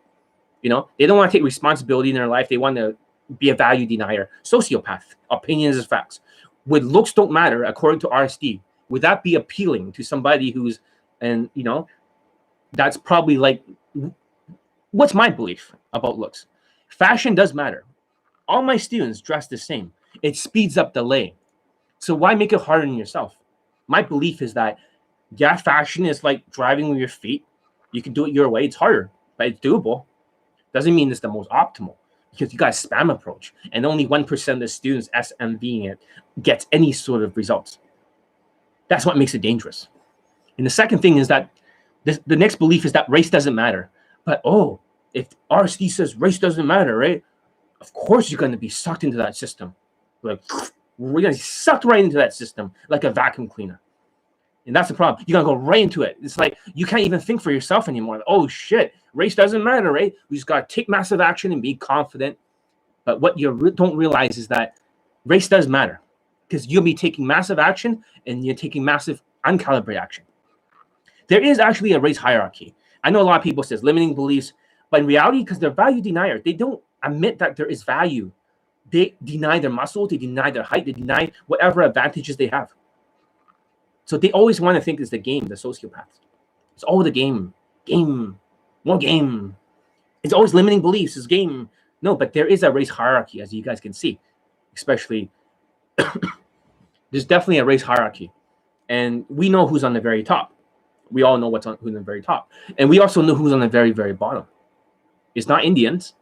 You know, they don't want to take responsibility in their life. They want to be a value denier, sociopath, opinions as facts. Would looks don't matter, according to RSD, would that be appealing to somebody who's, and you know, that's probably like, what's my belief about looks? Fashion does matter. All my students dress the same. It speeds up the lay. So why make it harder on yourself? My belief is that, yeah, fashion is like driving with your feet. You can do it your way. It's harder, but it's doable. Doesn't mean it's the most optimal, because you got a spam approach, and only 1% of the students SMVing it gets any sort of results. That's what makes it dangerous. And the second thing is that the next belief is that race doesn't matter. But oh, if RSD says race doesn't matter, right? Of course you're going to be sucked into that system. Like, we're going to be sucked right into that system like a vacuum cleaner. And that's the problem. You're going to go right into it. It's like you can't even think for yourself anymore. Oh, shit. Race doesn't matter, right? We just got to take massive action and be confident. But what you don't realize is that race does matter, because you'll be taking massive action and you're taking massive uncalibrated action. There is actually a race hierarchy. I know a lot of people says limiting beliefs, but in reality, because they're value deniers, they don't admit that there is value. They deny their muscle, they deny their height, they deny whatever advantages they have. So they always want to think it's the game, the sociopaths. It's all the game, more game. It's always limiting beliefs, it's game. No, but there is a race hierarchy, as you guys can see. Especially, there's definitely a race hierarchy. And we know who's on the very top. We all know who's on the very top. And we also know who's on the very, very bottom. It's not Indians.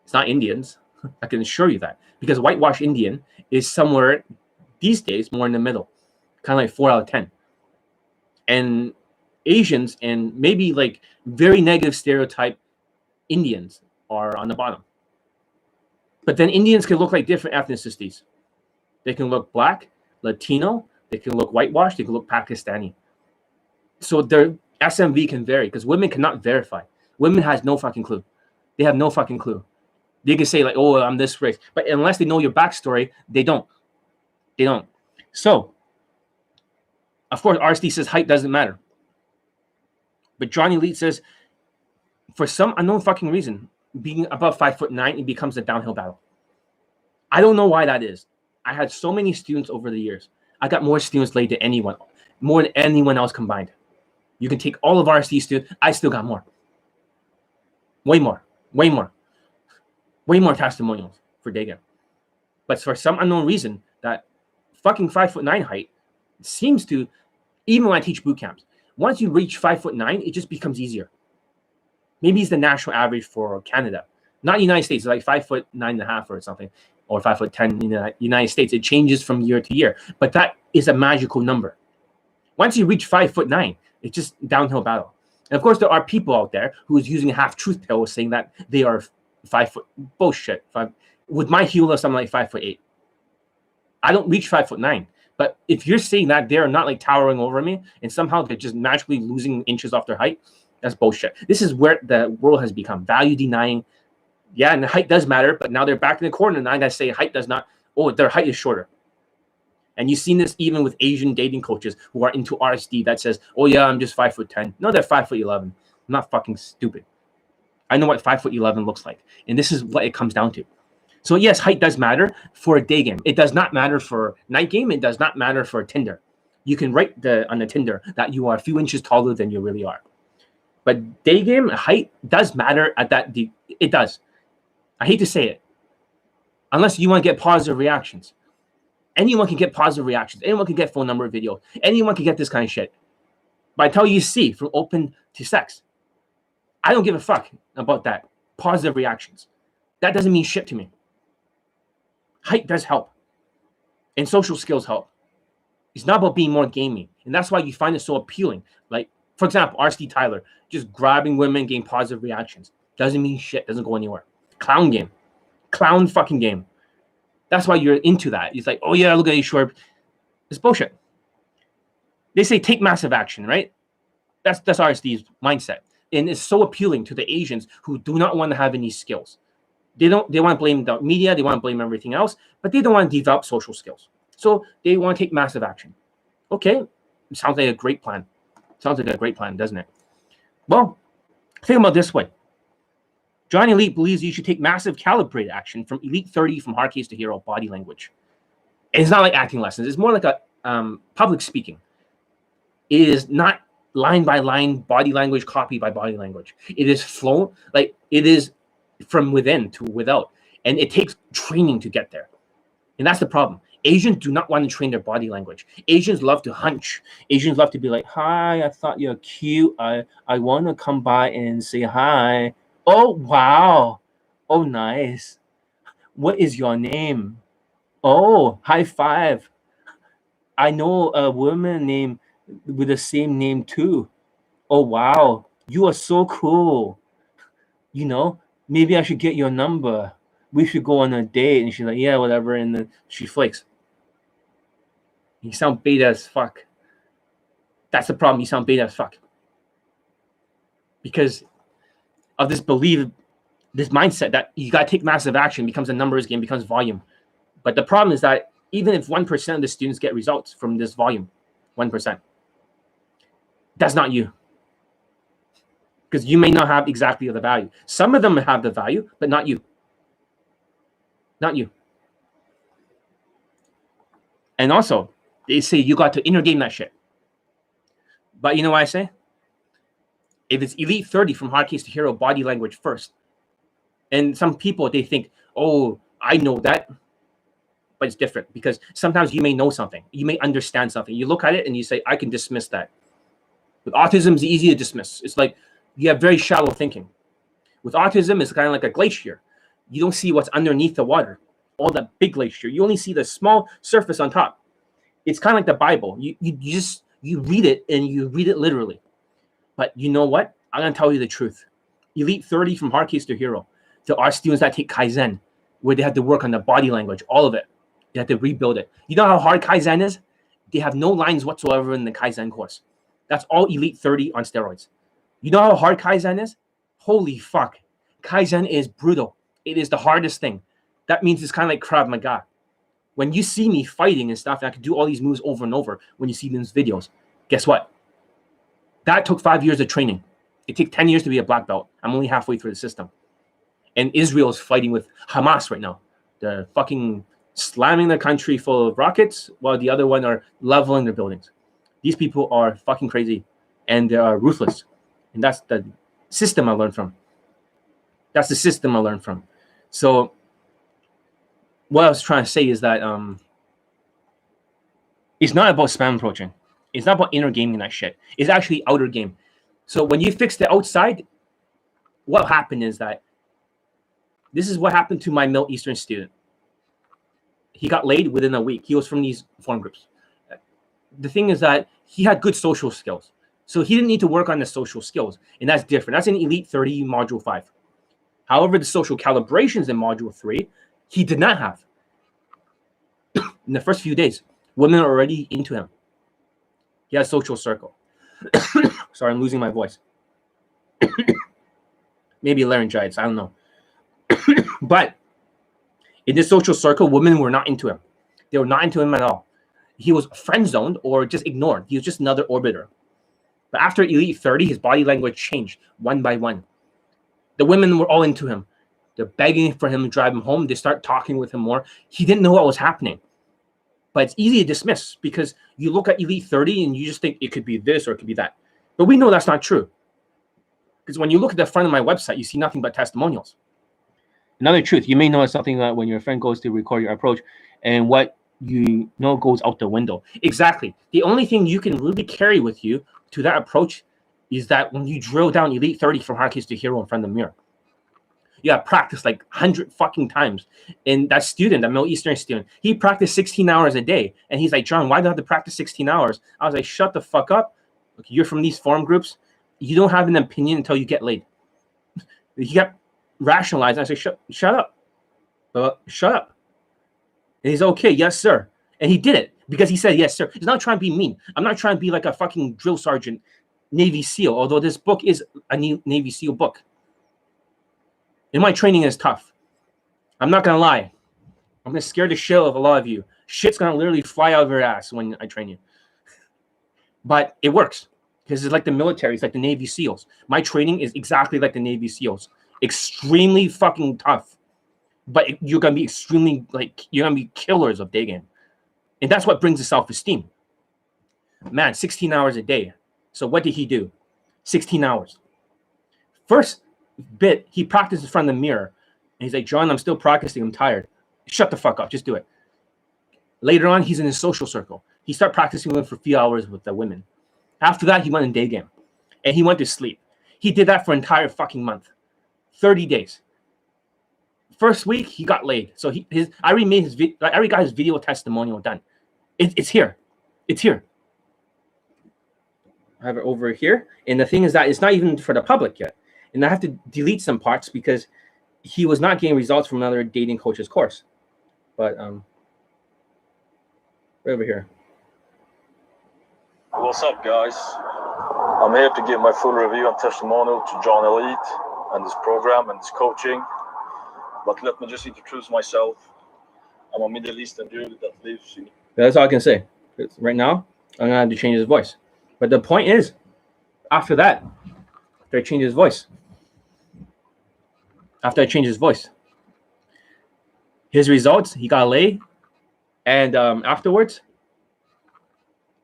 It's not Indians. I can assure you that, because whitewash Indian is somewhere these days more in the middle, kind of like 4 out of 10. And Asians and maybe like very negative stereotype Indians are on the bottom. But then Indians can look like different ethnicities. They can look black, Latino, they can look whitewashed, they can look Pakistani. So their SMV can vary because women cannot verify. Women has no fucking clue. They have no fucking clue. They can say like, oh, I'm this race. But unless they know your backstory, they don't. They don't. So, of course, RSD says height doesn't matter. But Johnny Elite says, for some unknown fucking reason, being above 5'9", it becomes a downhill battle. I don't know why that is. I had so many students over the years. I got more students laid than anyone, more than anyone else combined. You can take all of RSD students. I still got more. Way more. Way more. Way more testimonials for Daygame. But for some unknown reason, that fucking 5'9" height seems to, even when I teach boot camps, once you reach 5'9", it just becomes easier. Maybe it's the national average for Canada, not the United States. It's like 5'9.5" or something, or 5'10" in the United States. It changes from year to year, but that is a magical number. Once you reach 5'9", it's just downhill battle. And of course, there are people out there who is using a half-truth pill, saying that they are 5 foot. Bullshit. With my heelers, I'm like 5'8". I don't reach 5'9". But if you're saying that they're not like towering over me and somehow they're just magically losing inches off their height, that's bullshit. This is where the world has become value denying. Yeah, and the height does matter, but now they're back in the corner. And I gotta say height does not. Oh, their height is shorter. And you've seen this even with Asian dating coaches who are into RSD that says, oh yeah, I'm just 5'10". No, they're 5'11". I'm not fucking stupid. I know what 5'11" looks like. And this is what it comes down to. So yes, height does matter for a day game. It does not matter for night game. It does not matter for Tinder. You can write on the Tinder that you are a few inches taller than you really are. But day game height does matter at that. It does. I hate to say it. Unless you want to get positive reactions. Anyone can get positive reactions. Anyone can get phone number videos. Anyone can get this kind of shit. But until you see from open to sex, I don't give a fuck about that. Positive reactions. That doesn't mean shit to me. Height does help. And social skills help. It's not about being more gaming. And that's why you find it so appealing. Like, for example, RSD Tyler, just grabbing women, getting positive reactions. Doesn't mean shit. Doesn't go anywhere. Clown game. Clown fucking game. That's why you're into that. It's like, oh yeah, look at you short. It's bullshit. They say take massive action, right? That's RSD's mindset. And it's so appealing to the Asians who do not want to have any skills. They want to blame the media, they want to blame everything else, but they don't want to develop social skills. So they want to take massive action. Okay, sounds like a great plan. Sounds like a great plan, doesn't it? Well, think about it this way. Johnny Elite believes you should take massive calibrated action from Elite 30 from hard case to hero body language. And it's not like acting lessons. It's more like a public speaking. It is not line by line body language, copy by body language. It is flow, like it is from within to without. And it takes training to get there. And that's the problem. Asians do not want to train their body language. Asians love to hunch. Asians love to be like, hi, I thought you're cute. I want to come by and say hi. Oh, wow. Oh, nice. What is your name? Oh, high five. I know a woman named with the same name too. Oh, wow. You are so cool. You know, maybe I should get your number. We should go on a date. And she's like, yeah, whatever. And then she flakes. You sound beta as fuck. That's the problem. You sound beta as fuck. Because of this belief, this mindset that you got to take massive action, becomes a numbers game, becomes volume. But the problem is that even if 1% of the students get results from this volume, 1%, that's not you. Because you may not have exactly the value. Some of them have the value, but not you. Not you. And also, they say you got to inner game that shit. But you know what I say? If it's Elite 30 from hard case to hero body language first, and some people, they think, oh, I know that, but it's different because sometimes you may know something. You may understand something. You look at it and you say, I can dismiss that. With autism, it's easy to dismiss. It's like you have very shallow thinking. With autism, it's kind of like a glacier. You don't see what's underneath the water, all that big glacier. You only see the small surface on top. It's kind of like the Bible. You read it, and you read it literally. But you know what? I'm going to tell you the truth. Elite 30 from hard case to hero. There are students that take Kaizen, where they have to work on the body language, all of it. They have to rebuild it. You know how hard Kaizen is? They have no lines whatsoever in the Kaizen course. That's all Elite 30 on steroids. You know how hard Kaizen is? Holy fuck. Kaizen is brutal. It is the hardest thing. That means it's kind of like Krav Maga. When you see me fighting and stuff, and I can do all these moves over and over when you see these videos, guess what? That took 5 years of training. It takes 10 years to be a black belt. I'm only halfway through the system. And Israel is fighting with Hamas right now. They're fucking slamming the country full of rockets while the other one are leveling their buildings. These people are fucking crazy and they are ruthless. And that's the system I learned from. That's the system I learned from. So what I was trying to say is that it's not about spam approaching. It's not about inner gaming that shit. It's actually outer game. So when you fix the outside, what happened is that this is what happened to my Middle Eastern student. He got laid within a week. He was from these forum groups. The thing is that he had good social skills. So he didn't need to work on the social skills. And that's different. That's in Elite 30 Module 5. However, the social calibrations in Module 3, he did not have. In the first few days, women are already into him. He has a social circle. Sorry, I'm losing my voice. Maybe laryngitis. I don't know. But in this social circle, women were not into him. They were not into him at all. He was friend zoned or just ignored. He was just another orbiter. But after Elite 30, his body language changed one by one. The women were all into him. They're begging for him to drive him home. They start talking with him more. He didn't know what was happening. But it's easy to dismiss because you look at Elite 30 and you just think it could be this or it could be that. But we know that's not true. Because when you look at the front of my website, you see nothing but testimonials. Another truth, you may notice something that when your friend goes to record your approach and what you know goes out the window. Exactly. The only thing you can really carry with you to that approach is that when you drill down Elite 30 from hard case to hero in front of the mirror, you have practiced like 100 fucking times. And that student, that Middle Eastern student, he practiced 16 hours a day. And he's like, John, why do I have to practice 16 hours? I was like, shut the fuck up. Look, you're from these forum groups. You don't have an opinion until you get laid. He kept rationalizing. I said, shut up. Shut up. And he's okay, yes, sir. And he did it because he said, yes, sir. He's not trying to be mean. I'm not trying to be like a fucking drill sergeant, Navy SEAL, although this book is a Navy SEAL book. And my training is tough. I'm not going to lie. I'm going to scare the shit out of a lot of you. Shit's going to literally fly out of your ass when I train you. But it works because it's like the military. It's like the Navy SEALs. My training is exactly like the Navy SEALs. Extremely fucking tough. But you're going to be extremely, you're going to be killers of Daygame. And that's what brings the self-esteem. Man, 16 hours a day. So what did he do? 16 hours. First bit, he practiced in front of the mirror. And he's like, John, I'm still practicing. I'm tired. Shut the fuck up. Just do it. Later on, he's in his social circle. He started practicing for a few hours with the women. After that, he went in Daygame. And he went to sleep. He did that for an entire fucking month. 30 days. First week, he got laid. So I already made his video. I already got his video testimonial done. It's here. It's here. I have it over here. And the thing is that it's not even for the public yet. And I have to delete some parts because he was not getting results from another dating coach's course. But right over here. What's up, guys? I'm here to give my full review and testimonial to John Elite and this program and this coaching. But let me just introduce myself. I'm a Middle Eastern dude that lives in... That's all I can say. Right now, I'm going to have to change his voice. But the point is, after that, after I change his voice, his results, he got laid. And afterwards,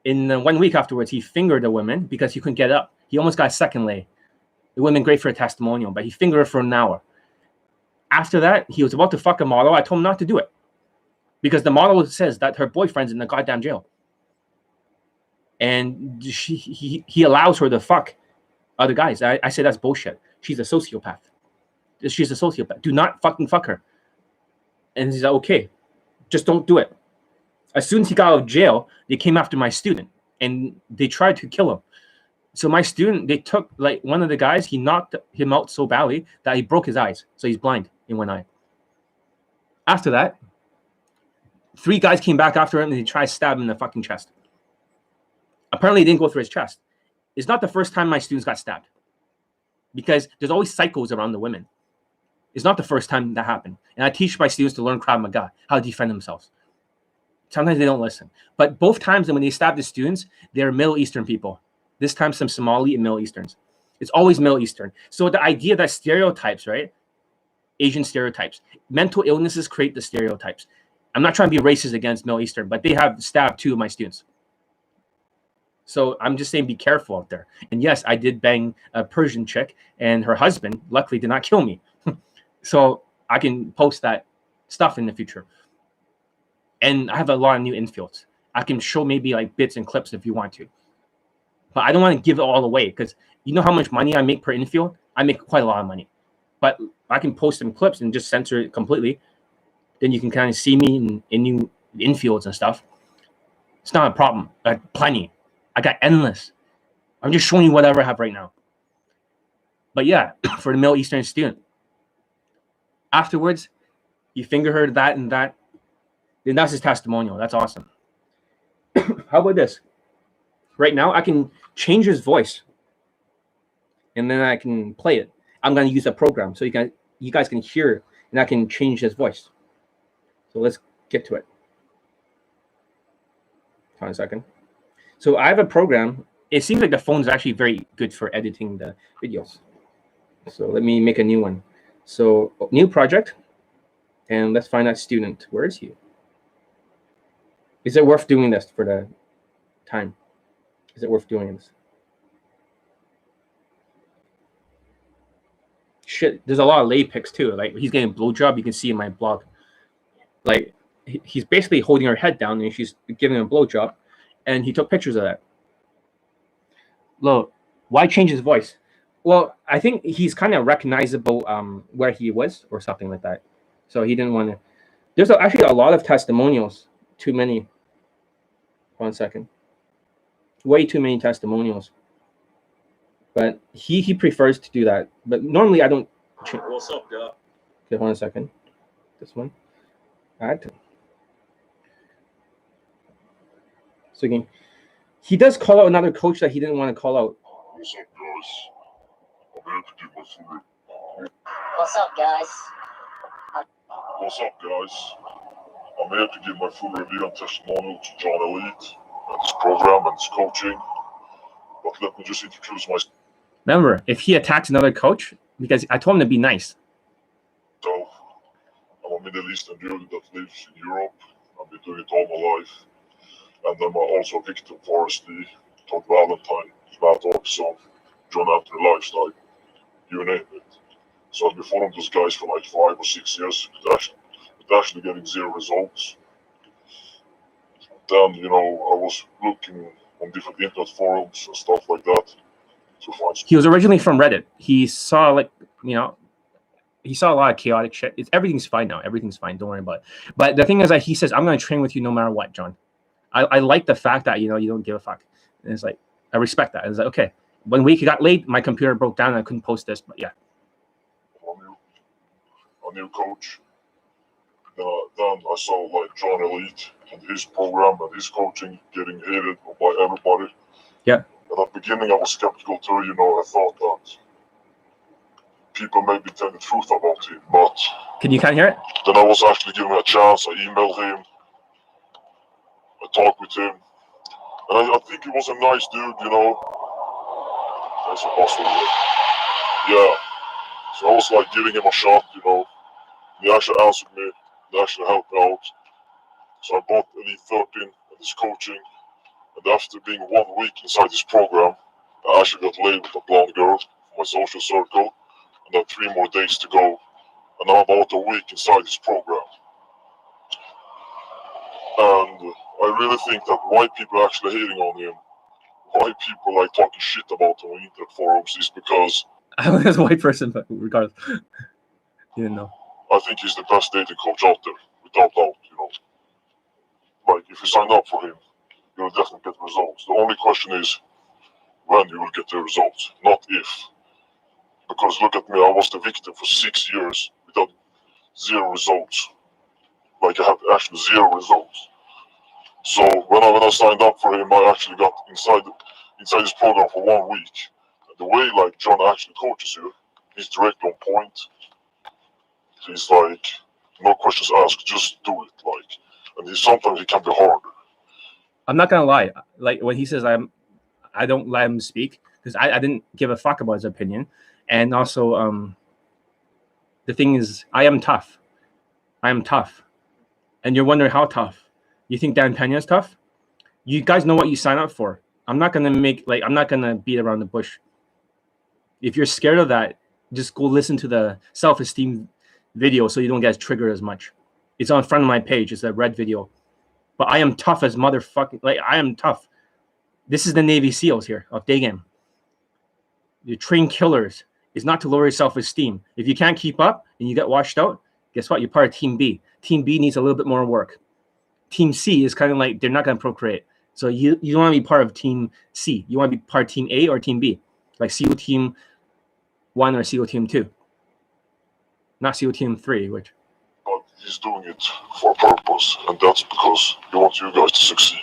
in 1 week afterwards, he fingered the women because he couldn't get up. He almost got a second lay. The women great for a testimonial, but he fingered her for an hour. After that, he was about to fuck a model. I told him not to do it because the model says that her boyfriend's in the goddamn jail. And he allows her to fuck other guys. I said that's bullshit. She's a sociopath. she's a sociopath. Do not fucking fuck her. And he's like, okay, just don't do it. As soon as he got out of jail, they came after my student and they tried to kill him. So my student, they took like one of the guys, he knocked him out so badly that he broke his eyes. So he's blind in one eye. After that, 3 guys came back after him and they tried to stab him in the fucking chest. Apparently, it didn't go through his chest. It's not the first time my students got stabbed, because there's always psychos around the women. It's not the first time that happened. And I teach my students to learn Krav Maga, how to defend themselves. Sometimes they don't listen. But both times when they stab the students, they're Middle Eastern people. This time, some Somali and Middle Easterns. It's always Middle Eastern. So the idea that stereotypes, right? Asian stereotypes. Mental illnesses create the stereotypes. I'm not trying to be racist against Middle Eastern, but they have stabbed 2 of my students. So I'm just saying, be careful out there. And yes, I did bang a Persian chick, and her husband luckily did not kill me. So I can post that stuff in the future. And I have a lot of new infields. I can show maybe like bits and clips if you want to. But I don't want to give it all away, because you know how much money I make per infield? I make quite a lot of money. But I can post some clips and just censor it completely. Then you can kind of see me in new infields and stuff. It's not a problem. I got plenty. I got endless. I'm just showing you whatever I have right now. But yeah, for the Middle Eastern student, afterwards, you finger her that and that. Then that's his testimonial. That's awesome. How about this? Right now, I can change his voice, and then I can play it. I'm going to use a program so you guys can hear it, and I can change his voice. So let's get to it. Hold on a second. So I have a program. It seems like the phone is actually very good for editing the videos. So let me make a new one. So new project, and let's find that student. Where is he? Is it worth doing this for the time? Is it worth doing this? Shit, there's a lot of lay pics too. Like he's getting a blowjob. You can see in my blog. Like he's basically holding her head down and she's giving him a blowjob, and he took pictures of that. Look, why change his voice? Well, I think he's kind of recognizable where he was or something like that. So he didn't want to. There's actually a lot of testimonials. Too many. 1 second. Way too many testimonials. But he prefers to do that. But normally I don't. What's up, guy? Okay, 1 second. This one. Add. So again, he does call out another coach that he didn't want to call out. What's up, guys? I'm here to give my full What's up, guys? What's up, guys? I'm here to give my full review and testimonial to John Elite and his program and his coaching. But let me just introduce myself. Remember, if he attacks another coach, because I told him to be nice. I'm a Middle Eastern dude that lives in Europe. I've been doing it all my life. And I'm also a victim of RSD, Todd Valentine, Matt Orbison, John Anthony Lifestyle, you name it. So I've been following those guys for like 5 or 6 years, actually getting 0 results. Then, I was looking on different internet forums and stuff like that to find. He was originally from Reddit. He saw he saw a lot of chaotic shit. Everything's fine now. Everything's fine. Don't worry about it. But the thing is that he says, I'm going to train with you no matter what, John. I like the fact that, you don't give a fuck. And it's like, I respect that. And it's like, okay. When we got late, my computer broke down and I couldn't post this. But yeah. A new coach. Then I saw like John Elite and his program and his coaching getting hated by everybody. Yeah. At the beginning, I was skeptical too. I thought that people maybe tell the truth about him, but Can you kind of hear it? Then I was actually given a chance. I emailed him. I talked with him, and I think he was a nice dude. That's a possible. Yeah. So I was like giving him a shot. He actually answered me. He actually helped me out. So I bought Elite 13 and his coaching. And after being 1 week inside this program, I actually got laid with a blonde girl from my social circle. And I have 3 more days to go. And I'm about a week inside this program. And I really think that why people are actually hating on him, why people like talking shit about him on internet forums, is because I was a white person, but regardless. Didn't know. I think he's the best dating coach out there, without doubt. You know, like if you sign up for him, you'll definitely get results. The only question is when you will get the results, not if. Because look at me, I was the victim for 6 years without zero results. Like I had actually zero results. So when I signed up for him, I actually got inside his program for 1 week. And the way like John actually coaches you, he's direct on point. He's like no questions asked, just do it. Like, and sometimes he can be harder. I'm not gonna lie. Like when he says I don't let him speak because I didn't give a fuck about his opinion. And also, the thing is, I am tough. I am tough. And you're wondering how tough. You think Dan Pena is tough? You guys know what you sign up for. I'm not gonna beat around the bush. If you're scared of that, just go listen to the self-esteem video so you don't get triggered as much. It's on front of my page. It's a red video. But I am tough as motherfucking, like I am tough. This is the Navy SEALs here of Daygame. You train killers. Is not to lower your self-esteem. If you can't keep up and you get washed out, guess what? You're part of Team B. Team B needs a little bit more work. Team C is kind of like they're not going to procreate. So you don't want to be part of Team C. You want to be part of Team A or Team B, like SEAL Team 1 or SEAL Team 2. Not SEAL Team 3, which. But he's doing it for a purpose, and that's because he wants you guys to succeed.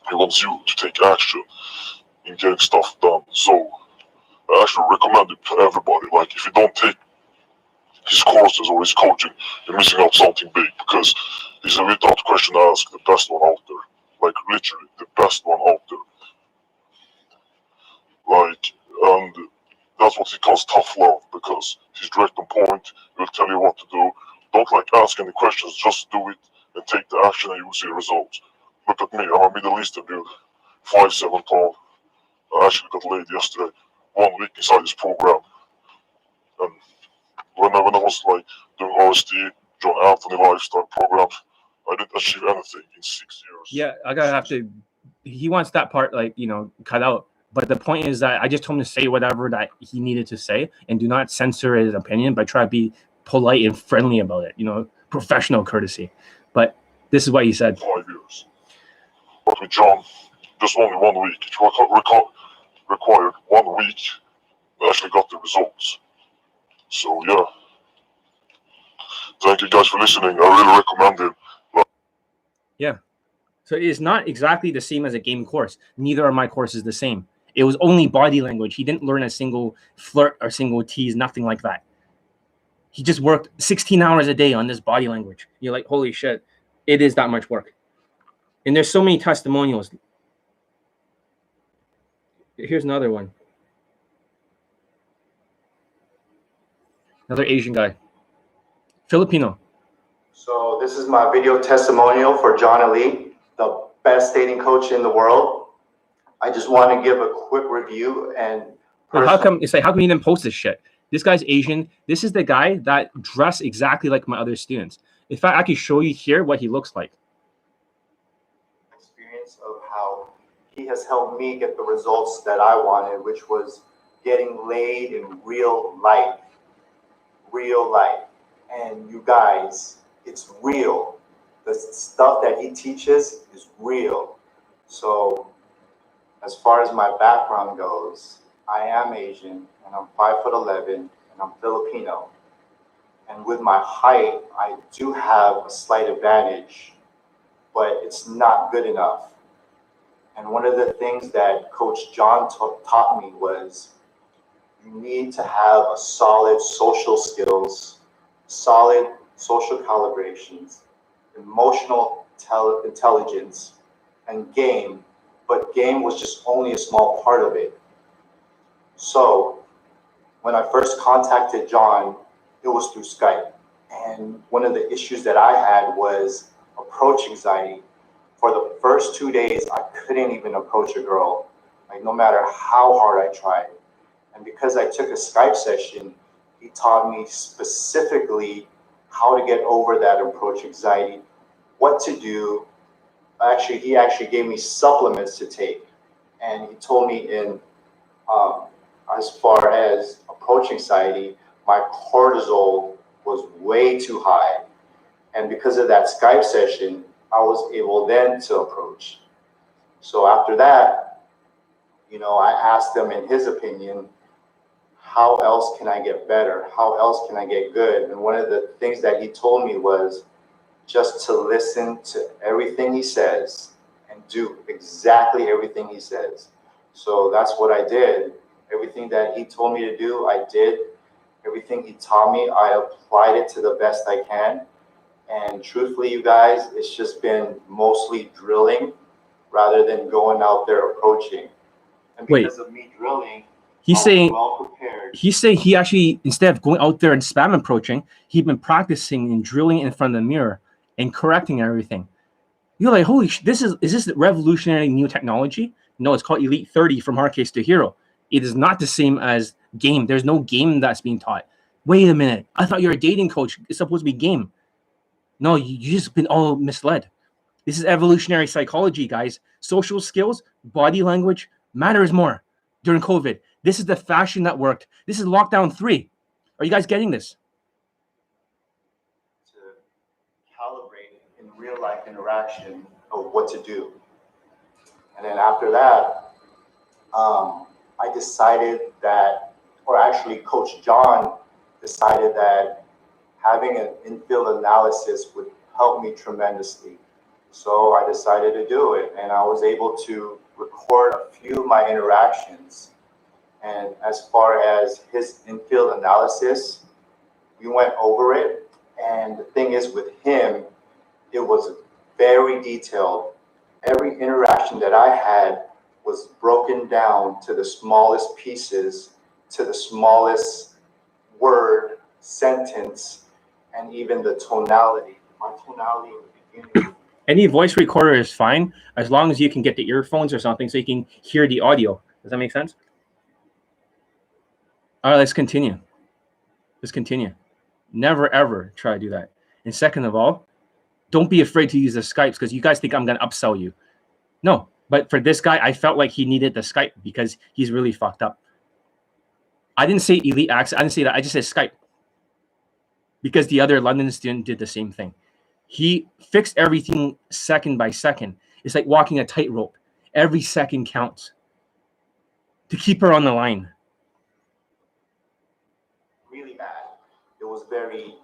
He wants you to take action in getting stuff done. So I actually recommend it to everybody. Like, if you don't take his courses or his coaching, you're missing out something big, because he's a without question asked the best one out there. Like, literally, the best one out there. Like, and that's what he calls tough love, because he's direct on point, he'll tell you what to do. Don't like ask any questions, just do it and take the action and you will see results. Look at me, I'm a Middle Eastern dude, 5'7" tall. I actually got laid yesterday, 1 week inside this program. And when I was like doing RSD, John Anthony lifestyle programs, I didn't achieve anything in 6 years. Yeah, I gotta have to. He wants that part, like, you know, cut out. But the point is that I just told him to say whatever that he needed to say, and do not censor his opinion, but try to be polite and friendly about it. You know, professional courtesy. But this is what he said. 5 years. But with John, just only 1 week. It required 1 week. I actually got the results. So yeah. Thank you guys for listening. I really recommend it. Yeah. So it is not exactly the same as a game course. Neither are my courses the same. It was only body language. He didn't learn a single flirt or single tease, nothing like that. He just worked 16 hours a day on this body language. You're like, holy shit, it is that much work. And there's so many testimonials. Here's another one. Another Asian guy. Filipino. So this is my video testimonial for John Elite, the best dating coach in the world. I just want to give a quick review and how come you didn't post this shit? This guy's Asian. This is the guy that dressed exactly like my other students. In fact, I can show you here what he looks like. Experience of how he has helped me get the results that I wanted, which was getting laid in real life. Real life. And you guys, it's real. The stuff that he teaches is real. So as far as my background goes, I am Asian and I'm 5'11" and I'm Filipino. And with my height, I do have a slight advantage, but it's not good enough. And one of the things that Coach John taught me was you need to have a solid social skills, solid social calibrations, emotional intelligence, and game. But game was just only a small part of it. So when I first contacted John, it was through Skype. And one of the issues that I had was approach anxiety. For the first 2 days, I couldn't even approach a girl, like no matter how hard I tried. And because I took a Skype session, he taught me specifically how to get over that approach anxiety, what to do. Actually, he actually gave me supplements to take. And he told me as far as approach anxiety, my cortisol was way too high. And because of that Skype session, I was able then to approach. So after that, you know, I asked him in his opinion, how else can I get better? How else can I get good? And one of the things that he told me was just to listen to everything he says and do exactly everything he says. So that's what I did. Everything that he told me to do, I did. Everything he taught me, I applied it to the best I can. And truthfully, you guys, it's just been mostly drilling rather than going out there approaching. And because of me drilling, he's saying well prepared. He's saying he actually, instead of going out there and spam approaching, he'd been practicing and drilling in front of the mirror and correcting everything. You're like, holy shit, is this revolutionary new technology? No, it's called Elite 30 from hard case to hero. It is not the same as game. There's no game that's being taught. Wait a minute. I thought you're a dating coach. It's supposed to be game. No, you just been all misled. This is evolutionary psychology, guys. Social skills, body language matters more during COVID. This is the fashion that worked. This is lockdown 3. Are you guys getting this? To calibrate in real life interaction of what to do. And then after that, I decided that, or actually Coach John decided that having an infield analysis would help me tremendously. So I decided to do it, and I was able to record a few of my interactions. And as far as his infield analysis, we went over it. And the thing is with him, it was very detailed. Every interaction that I had was broken down to the smallest pieces, to the smallest word, sentence, and even the tonality. My tonality in the beginning. Any voice recorder is fine as long as you can get the earphones or something so you can hear the audio. Does that make sense? All right, let's continue. Never, ever try to do that. And second of all, don't be afraid to use the Skypes because you guys think I'm going to upsell you. No, but for this guy, I felt like he needed the Skype because he's really fucked up. I didn't say elite access. I didn't say that. I just said Skype because the other London student did the same thing. He fixed everything second by second. It's like walking a tightrope. Every second counts to keep her on the line. Really bad. It was very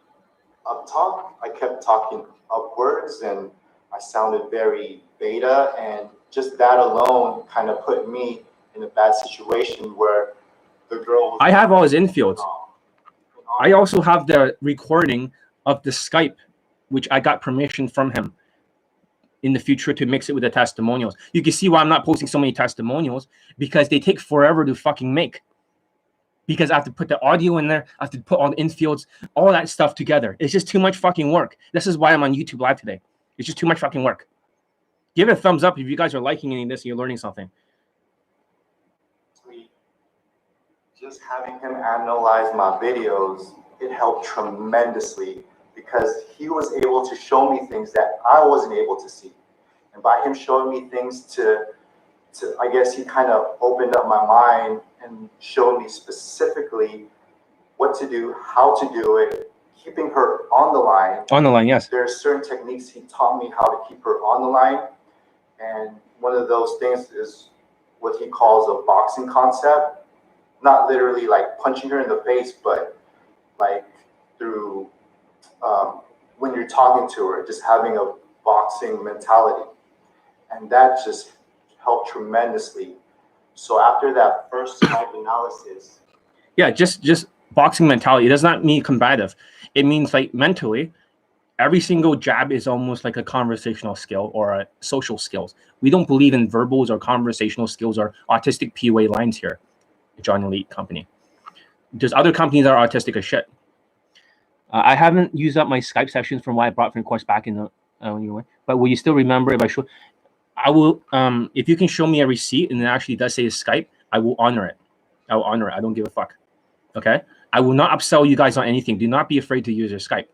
up top. I kept talking upwards and I sounded very beta, and just that alone kind of put me in a bad situation where the girl was I have all his infields. I also have the recording of the Skype, which I got permission from him in the future to mix it with the testimonials. You can see why I'm not posting so many testimonials, because they take forever to fucking make. Because I have to put the audio in there, I have to put all the infields, all that stuff together. It's just too much fucking work. This is why I'm on YouTube Live today. It's just too much fucking work. Give it a thumbs up if you guys are liking any of this and you're learning something. Just having him analyze my videos, it helped tremendously because he was able to show me things that I wasn't able to see. And by him showing me things to I guess he kind of opened up my mind and showed me specifically what to do, how to do it, keeping her on the line. On the line, yes. There are certain techniques he taught me how to keep her on the line. And one of those things is what he calls a boxing concept. Not literally like punching her in the face, but like through when you're talking to her, just having a boxing mentality. And that just helped tremendously. So after that first Skype analysis. Yeah, just boxing mentality. It does not mean combative. It means like mentally, every single jab is almost like a conversational skill or a social skills. We don't believe in verbals or conversational skills or autistic PUA lines here. John Elite company. There's other companies that are autistic as shit. I haven't used up my Skype sessions from what I brought from the course back in the anyway. But will you still remember if I show? I will. If you can show me a receipt and it actually does say Skype, I will honor it. I will honor it. I don't give a fuck. Okay. I will not upsell you guys on anything. Do not be afraid to use your Skype.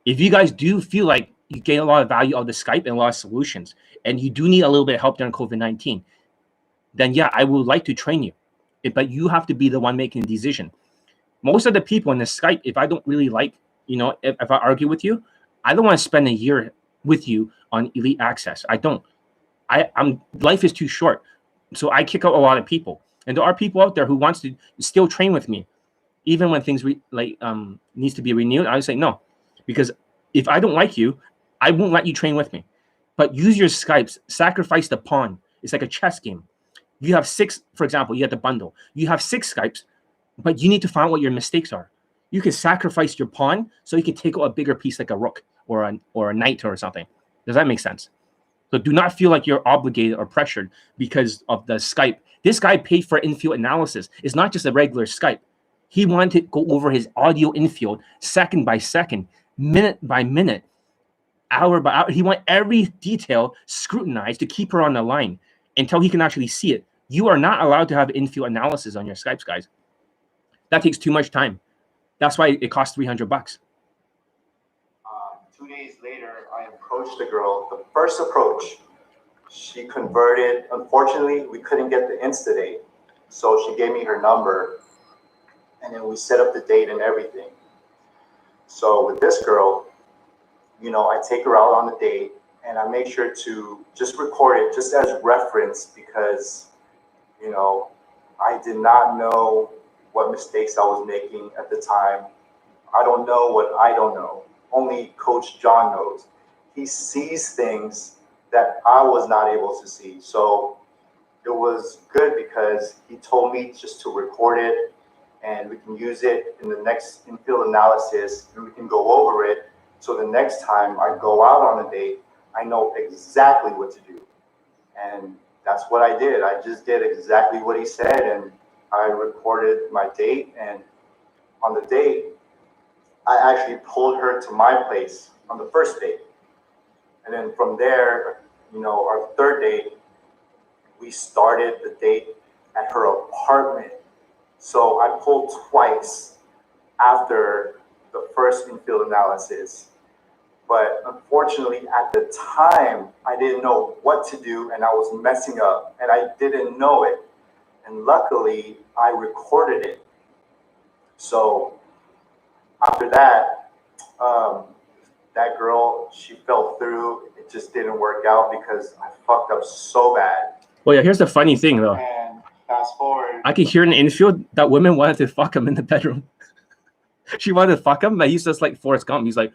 If you guys do feel like you gain a lot of value out of the Skype and a lot of solutions, and you do need a little bit of help during COVID-19, then yeah, I would like to train you. But you have to be the one making the decision. Most of the people in the Skype, if I don't really like if I argue with you, I don't want to spend a year with you on elite access. I don't. Life is too short. So I kick out a lot of people. And there are people out there who wants to still train with me. Even when things needs to be renewed, I would say no. Because if I don't like you, I won't let you train with me. But use your Skypes, sacrifice the pawn. It's like a chess game. You have 6, for example, you have the bundle. You have 6 Skypes, but you need to find out what your mistakes are. You can sacrifice your pawn so you can take out a bigger piece like a rook or a knight or something. Does that make sense? So do not feel like you're obligated or pressured because of the Skype. This guy paid for infield analysis. It's not just a regular Skype. He wanted to go over his audio infield second by second, minute by minute, hour by hour. He want every detail scrutinized to keep her on the line until he can actually see it. You are not allowed to have infield analysis on your Skypes, guys. That takes too much time. That's why it costs $300. 2 days later, I approached the girl. The first approach, she converted. Unfortunately, we couldn't get the Insta date. So she gave me her number, and then we set up the date and everything. So with this girl, I take her out on the date, and I make sure to just record it just as reference because, I did not know what mistakes I was making at the time. I don't know what I don't know. Only Coach John knows. He sees things that I was not able to see. So it was good because he told me just to record it and we can use it in the next infield analysis and we can go over it. So the next time I go out on a date, I know exactly what to do. And that's what I did. I just did exactly what he said and I recorded my date. And on the date, I actually pulled her to my place on the first date. And then from there, our third date, we started the date at her apartment. So I pulled twice after the first infield analysis. But unfortunately, at the time, I didn't know what to do and I was messing up and I didn't know it. And luckily, I recorded it. So after that, that girl, she fell through. It just didn't work out because I fucked up so bad. Well, yeah, here's the funny thing, though. And fast forward. I could hear in the infield that women wanted to fuck him in the bedroom. She wanted to fuck him, but he's just like Forrest Gump. He's like,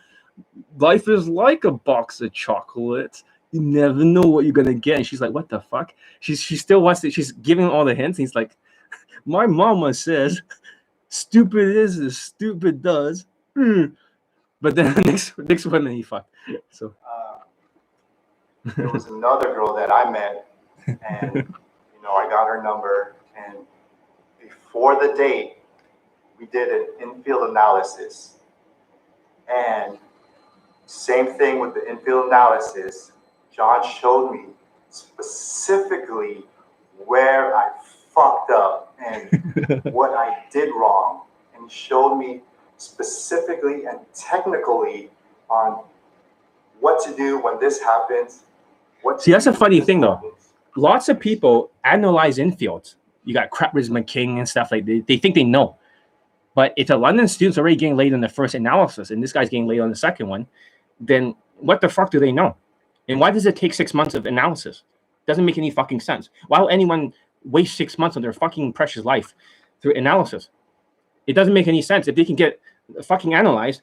life is like a box of chocolates. You never know what you're going to get. And she's like, what the fuck? She still wants to. She's giving all the hints. And he's like, my mama says, stupid is as stupid does. But then next woman he fucked. So there was another girl that I met, and I got her number. And before the date, we did an infield analysis. And same thing with the infield analysis. John showed me specifically where I fucked up and what I did wrong, and showed me specifically and technically on what to do when this happens. See, that's a funny thing, though. Lots of people analyze infields. You got Charisma King and stuff like that. They think they know. But if a London student's already getting laid on the first analysis and this guy's getting laid on the second one, then what the fuck do they know? And why does it take 6 months of analysis? Doesn't make any fucking sense. Why would anyone waste 6 months of their fucking precious life through analysis? It doesn't make any sense if they can get fucking analyzed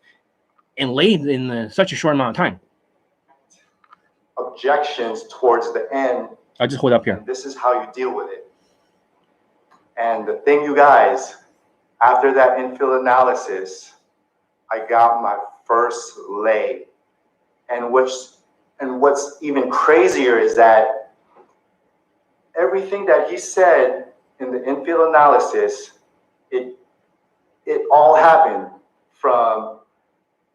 and laid in such a short amount of time. Objections towards the end. I'll just hold up here. This is how you deal with it. And the thing, you guys, after that infield analysis, I got my first lay. And what's even crazier is that everything that he said in the infield analysis, it all happened from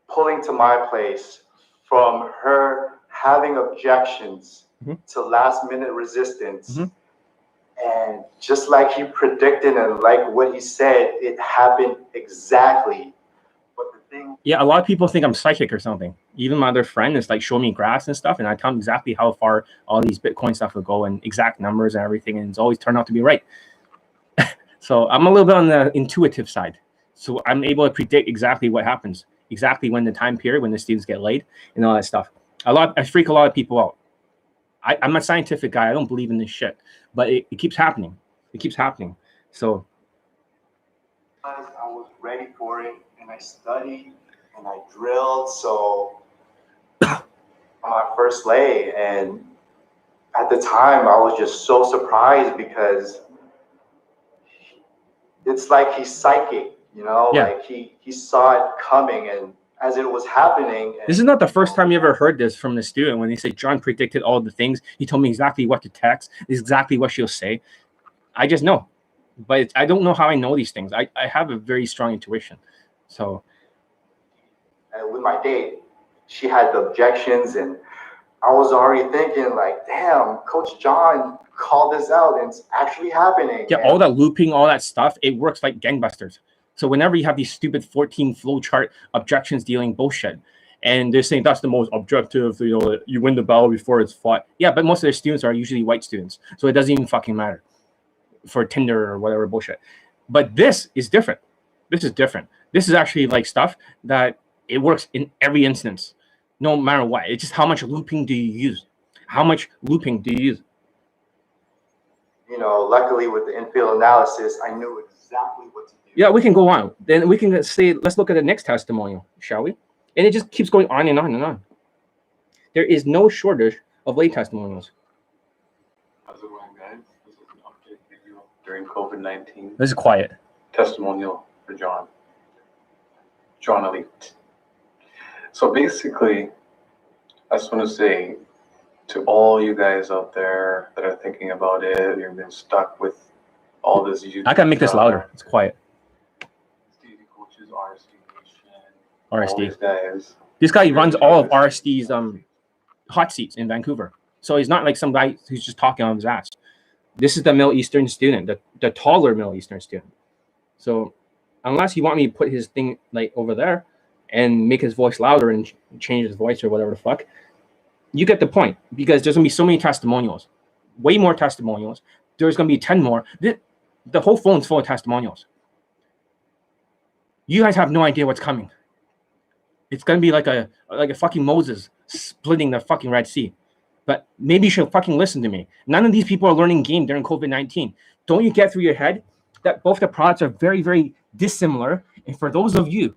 pulling to my place, from her having objections to last minute resistance. And just like he predicted and like what he said, it happened exactly. But the thing, yeah, a lot of people think I'm psychic or something. Even my other friend is like showing me graphs and stuff, and I tell them exactly how far all these Bitcoin stuff will go and exact numbers and everything, and it's always turned out to be right. So I'm a little bit on the intuitive side. So I'm able to predict exactly what happens. exactly when the time period when the students get laid and all that stuff. I freak a lot of people out. I'm a scientific guy. I don't believe in this shit, but it keeps happening. It keeps happening. So I was ready for it, and I studied and I drilled. So on my first lay, and at the time I was just so surprised because it's like he's psychic, you know, like he saw it coming, and as it was happening. This is not the first time you ever heard this from the student when they say John predicted all the things. He told me exactly what to text, exactly what she'll say. I just know, but I don't know how I know these things. I have a very strong intuition. So, and with my date, she had the objections, and I was already thinking like, damn, Coach John called this out, and it's actually happening. Yeah, all that looping, all that stuff, it works like gangbusters. So whenever you have these stupid 14 flowchart objections dealing bullshit, and they're saying that's the most objective, you know, you win the battle before it's fought. Yeah, but most of their students are usually white students, so it doesn't even fucking matter for Tinder or whatever bullshit. But this is different. This is different. This is actually like stuff that it works in every instance, no matter what. It's just how much looping do you use? How much looping do you use? You know, luckily with the infield analysis, I knew exactly what to do. Yeah, we can go on. Then we can say, let's look at the next testimonial, shall we? And it just keeps going on and on and on. There is no shortage of lay testimonials. How's it going, guys? This is an update video during COVID-19. This is quiet. Testimonial for John. John Elite. So basically, I just want to say to all you guys out there that are thinking about it, you've been stuck with all this YouTube. I can make this louder. It's quiet. Stevie Coaches, RSD Nation, RSD. all these guys. This guy runs all of RSD's hot seats in Vancouver. So he's not like some guy who's just talking on his ass. This is the Middle Eastern student, the taller Middle Eastern student. So unless you want me to put his thing like over there and make his voice louder and change his voice or whatever the fuck, you get the point, because there's gonna be so many testimonials, way more testimonials. There's gonna be 10 more. The whole phone's full of testimonials. You guys have no idea what's coming. It's gonna be like a fucking Moses splitting the fucking Red Sea. But maybe you should fucking listen to me. None of these people are learning game during COVID-19. Don't you get through your head that both the products are very, very dissimilar? And for those of you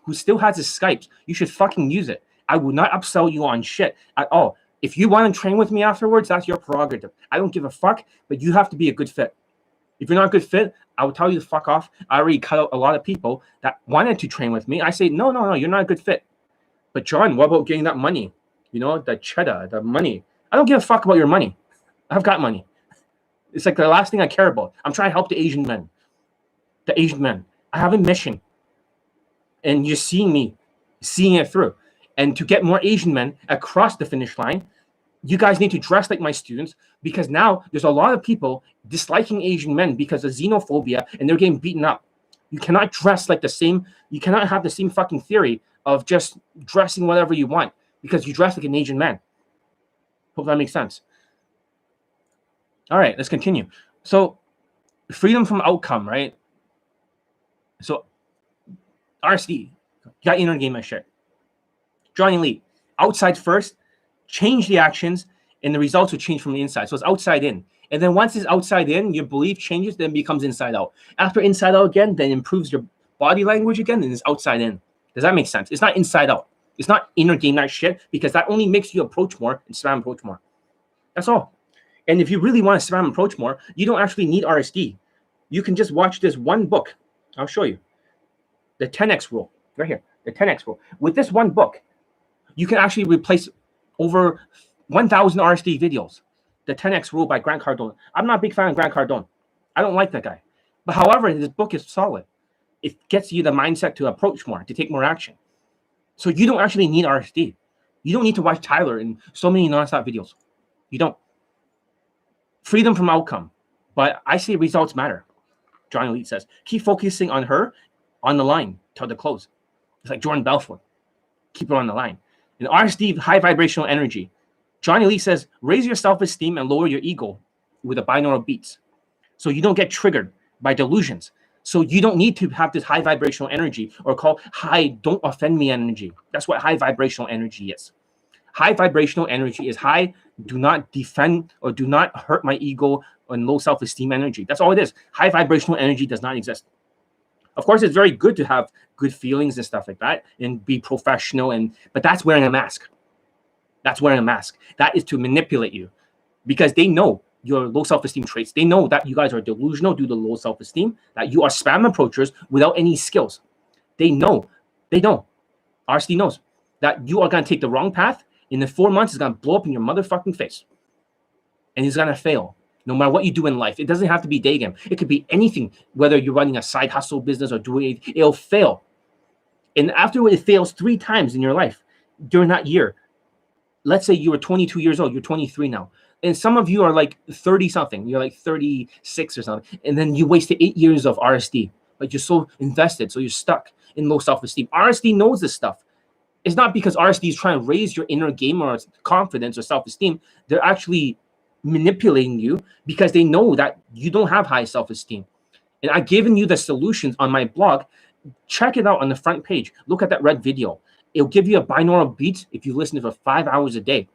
who still has a Skype, you should fucking use it. I will not upsell you on shit at all. If you want to train with me afterwards, that's your prerogative. I don't give a fuck, but you have to be a good fit. If you're not a good fit, I will tell you to fuck off. I already cut out a lot of people that wanted to train with me. I say, no, you're not a good fit. But John, what about getting that money? You know, the cheddar, the money. I don't give a fuck about your money. I've got money. It's like the last thing I care about. I'm trying to help the Asian men. The Asian men. I have a mission. And you're seeing me, seeing it through. And to get more Asian men across the finish line, you guys need to dress like my students, because now there's a lot of people disliking Asian men because of xenophobia, and they're getting beaten up. You cannot dress like the same. You cannot have the same fucking theory of just dressing whatever you want because you dress like an Asian man. Hope that makes sense. All right, let's continue. So freedom from outcome, right? So RSD, you got inner game and shit. Johnny Lee, outside first, change the actions, and the results will change from the inside. So it's outside in. And then once it's outside in, your belief changes, then becomes inside out. After inside out again, then improves your body language again, and it's outside in. Does that make sense? It's not inside out. It's not inner game that shit, because that only makes you approach more and spam approach more. That's all. And if you really want to spam approach more, you don't actually need RSD. You can just watch this one book. I'll show you. The 10X rule, right here. The 10X rule. With this one book, you can actually replace over 1,000 RSD videos. The 10X rule by Grant Cardone. I'm not a big fan of Grant Cardone. I don't like that guy. But however, his book is solid. It gets you the mindset to approach more, to take more action. So you don't actually need RSD. You don't need to watch Tyler and so many nonstop videos. You don't. Freedom from outcome. But I say results matter. John Elite says, keep focusing on her on the line till the close. It's like Jordan Belfort. Keep her on the line. And RSD, high vibrational energy. John Elite says, raise your self-esteem and lower your ego with the binaural beats. So you don't get triggered by delusions. So you don't need to have this high vibrational energy or call high don't offend me energy. That's what high vibrational energy is. High vibrational energy is high, do not defend or do not hurt my ego, and low self-esteem energy. That's all it is. High vibrational energy does not exist. Of course, it's very good to have good feelings and stuff like that and be professional, but that's wearing a mask. That's wearing a mask. That is to manipulate you because they know your low self-esteem traits. They know that you guys are delusional due to low self-esteem, that you are spam approachers without any skills. They know. RSD knows that you are going to take the wrong path. In the 4 months, it's going to blow up in your motherfucking face. And it's going to fail. No matter what you do in life. It doesn't have to be Daygame. It could be anything, whether you're running a side hustle business or doing it, it'll fail. And after it fails 3 times in your life, during that year, let's say you were 22 years old, you're 23 now. And some of you are like 30 something, you're like 36 or something. And then you wasted 8 years of RSD, but you're so invested. So you're stuck in low self-esteem. RSD knows this stuff. It's not because RSD is trying to raise your inner game or confidence or self-esteem. They're actually manipulating you because they know that you don't have high self-esteem. And I've given you the solutions on my blog. Check it out on the front page. Look at that red video. It'll give you a binaural beat if you listen to it for 5 hours a day.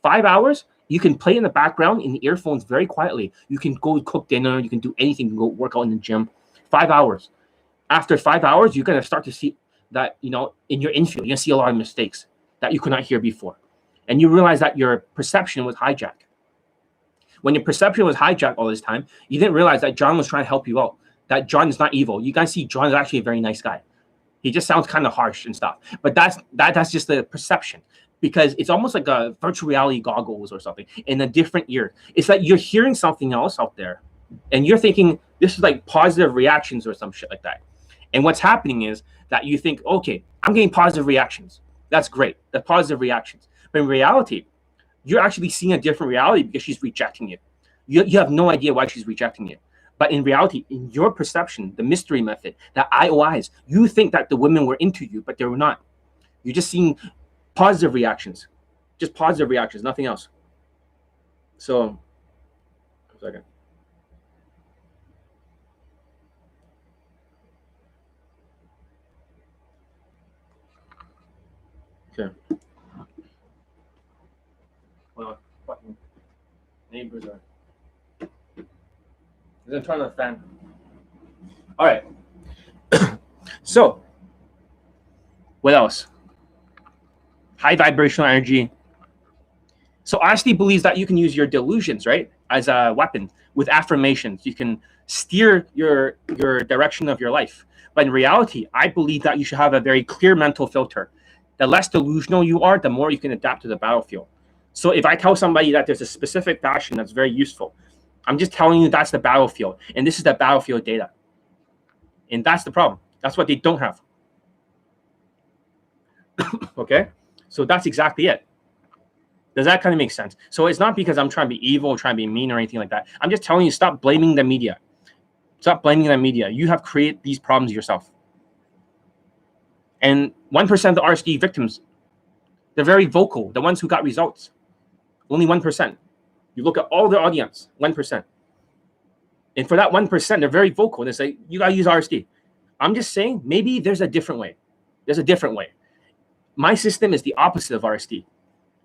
5 hours, you can play in the background in the earphones very quietly. You can go cook dinner. You can do anything. You can go work out in the gym. 5 hours. After 5 hours, you're going to start to see that, in your infield, you're going to see a lot of mistakes that you could not hear before. And you realize that your perception was hijacked. When your perception was hijacked all this time, you didn't realize that John was trying to help you out. That John is not evil. You guys see John is actually a very nice guy. He just sounds kind of harsh and stuff. But that's just the perception. Because it's almost like a virtual reality goggles or something in a different ear. It's like you're hearing something else out there. And you're thinking this is like positive reactions or some shit like that. And what's happening is that you think, okay, I'm getting positive reactions. That's great. That's positive reactions. But in reality, you're actually seeing a different reality because she's rejecting you. You have no idea why she's rejecting you. But in reality, in your perception, the mystery method, the IOIs, you think that the women were into you, but they were not. You're just seeing positive reactions. Just positive reactions, nothing else. So, a second. Okay. Well, fucking neighbors are. They're turn on the fan. All right. So, what else? High vibrational energy. So RSD believes that you can use your delusions, right, as a weapon with affirmations. You can steer your direction of your life. But in reality, I believe that you should have a very clear mental filter. The less delusional you are, the more you can adapt to the battlefield. So if I tell somebody that there's a specific fashion that's very useful, I'm just telling you that's the battlefield. And this is the battlefield data. And that's the problem. That's what they don't have. Okay? So that's exactly it. Does that kind of make sense? So it's not because I'm trying to be evil or trying to be mean or anything like that. I'm just telling you, stop blaming the media. Stop blaming the media. You have created these problems yourself. And 1% of the RSD victims, they're very vocal. The ones who got results. Only 1%. You look at all the audience, 1%. And for that 1%, they're very vocal. They say, you got to use RSD. I'm just saying, maybe there's a different way. There's a different way. My system is the opposite of RSD.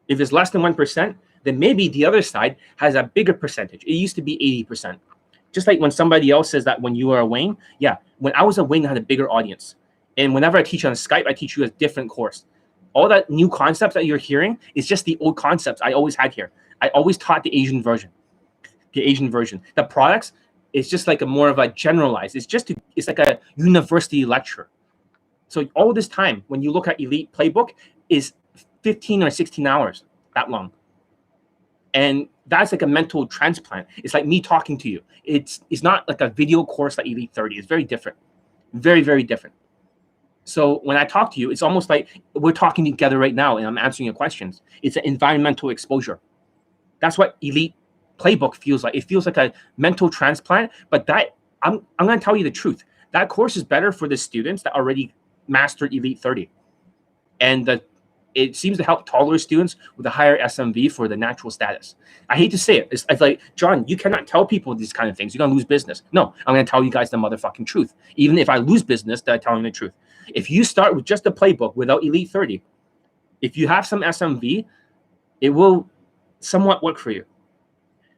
If it's less than 1%, then maybe the other side has a bigger percentage. It used to be 80%. Just like when somebody else says that when you were a Wayne, yeah, when I was a Wayne, I had a bigger audience. And whenever I teach on Skype, I teach you a different course. All that new concepts that you're hearing is just the old concepts I always had here. I always taught the Asian version. The Asian version. The products is just like a more of a generalized. It's like a university lecture. So all this time, when you look at Elite Playbook, is 15 or 16 hours, that long. And that's like a mental transplant. It's like me talking to you. It's not like a video course like Elite 30. It's very different. Very, very different. So when I talk to you, it's almost like we're talking together right now and I'm answering your questions. It's an environmental exposure. That's what Elite Playbook feels like. It feels like a mental transplant, but that I'm going to tell you the truth. That course is better for the students that already mastered Elite 30. And the it seems to help taller students with a higher SMV for the natural status. I hate to say it. It's like, John, you cannot tell people these kind of things. You're going to lose business. No, I'm going to tell you guys the motherfucking truth. Even if I lose business, I'm telling the truth. If you start with just a playbook without Elite 30, if you have some SMV, it will somewhat work for you.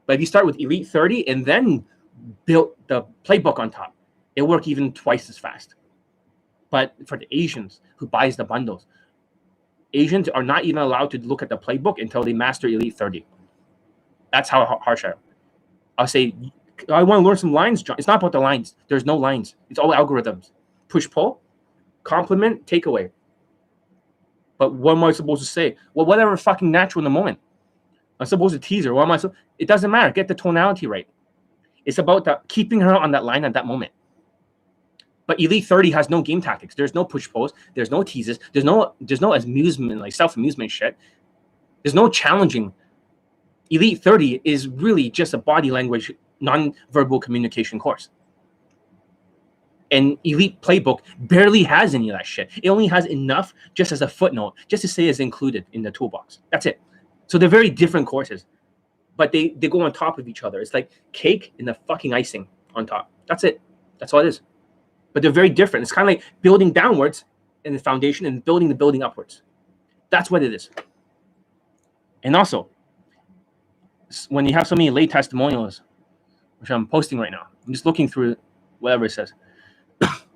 But if you start with Elite 30 and then build the playbook on top, it'll work even twice as fast. But for the Asians who buys the bundles, Asians are not even allowed to look at the playbook until they master Elite 30. That's how harsh I am. I'll say, I want to learn some lines, John. It's not about the lines. There's no lines. It's all algorithms. Push-pull, complement, takeaway. But what am I supposed to say? Well, whatever fucking natural in the moment. I'm supposed to tease her. What am I supposed? It doesn't matter. Get the tonality right. It's about keeping her on that line at that moment. But Elite 30 has no game tactics. There's no push pulls. There's no teases. There's no amusement, like self-amusement shit. There's no challenging. Elite 30 is really just a body language, non-verbal communication course. And Elite Playbook barely has any of that shit. It only has enough just as a footnote, just to say it's included in the toolbox. That's it. So they're very different courses, but they go on top of each other. It's like cake and the fucking icing on top. That's it. That's all it is. But they're very different. It's kind of like building downwards in the foundation and building the building upwards. That's what it is. And also, when you have so many late testimonials, which I'm posting right now, I'm just looking through whatever it says.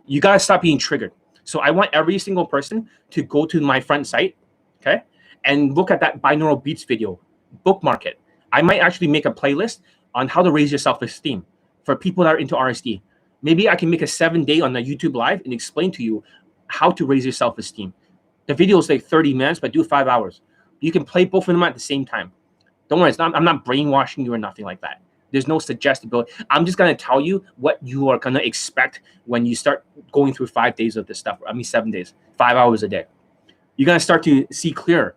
You got to stop being triggered. So I want every single person to go to my front site, okay, and look at that binaural beats video, bookmark it. I might actually make a playlist on how to raise your self-esteem for people that are into RSD. Maybe I can make a 7-day on the YouTube Live and explain to you how to raise your self-esteem. The video is like 30 minutes, but do 5 hours. You can play both of them at the same time. Don't worry, I'm not brainwashing you or nothing like that. There's no suggestibility. I'm just going to tell you what you are going to expect when you start going through 5 days of this stuff. 7 days, 5 hours a day. You're going to start to see clearer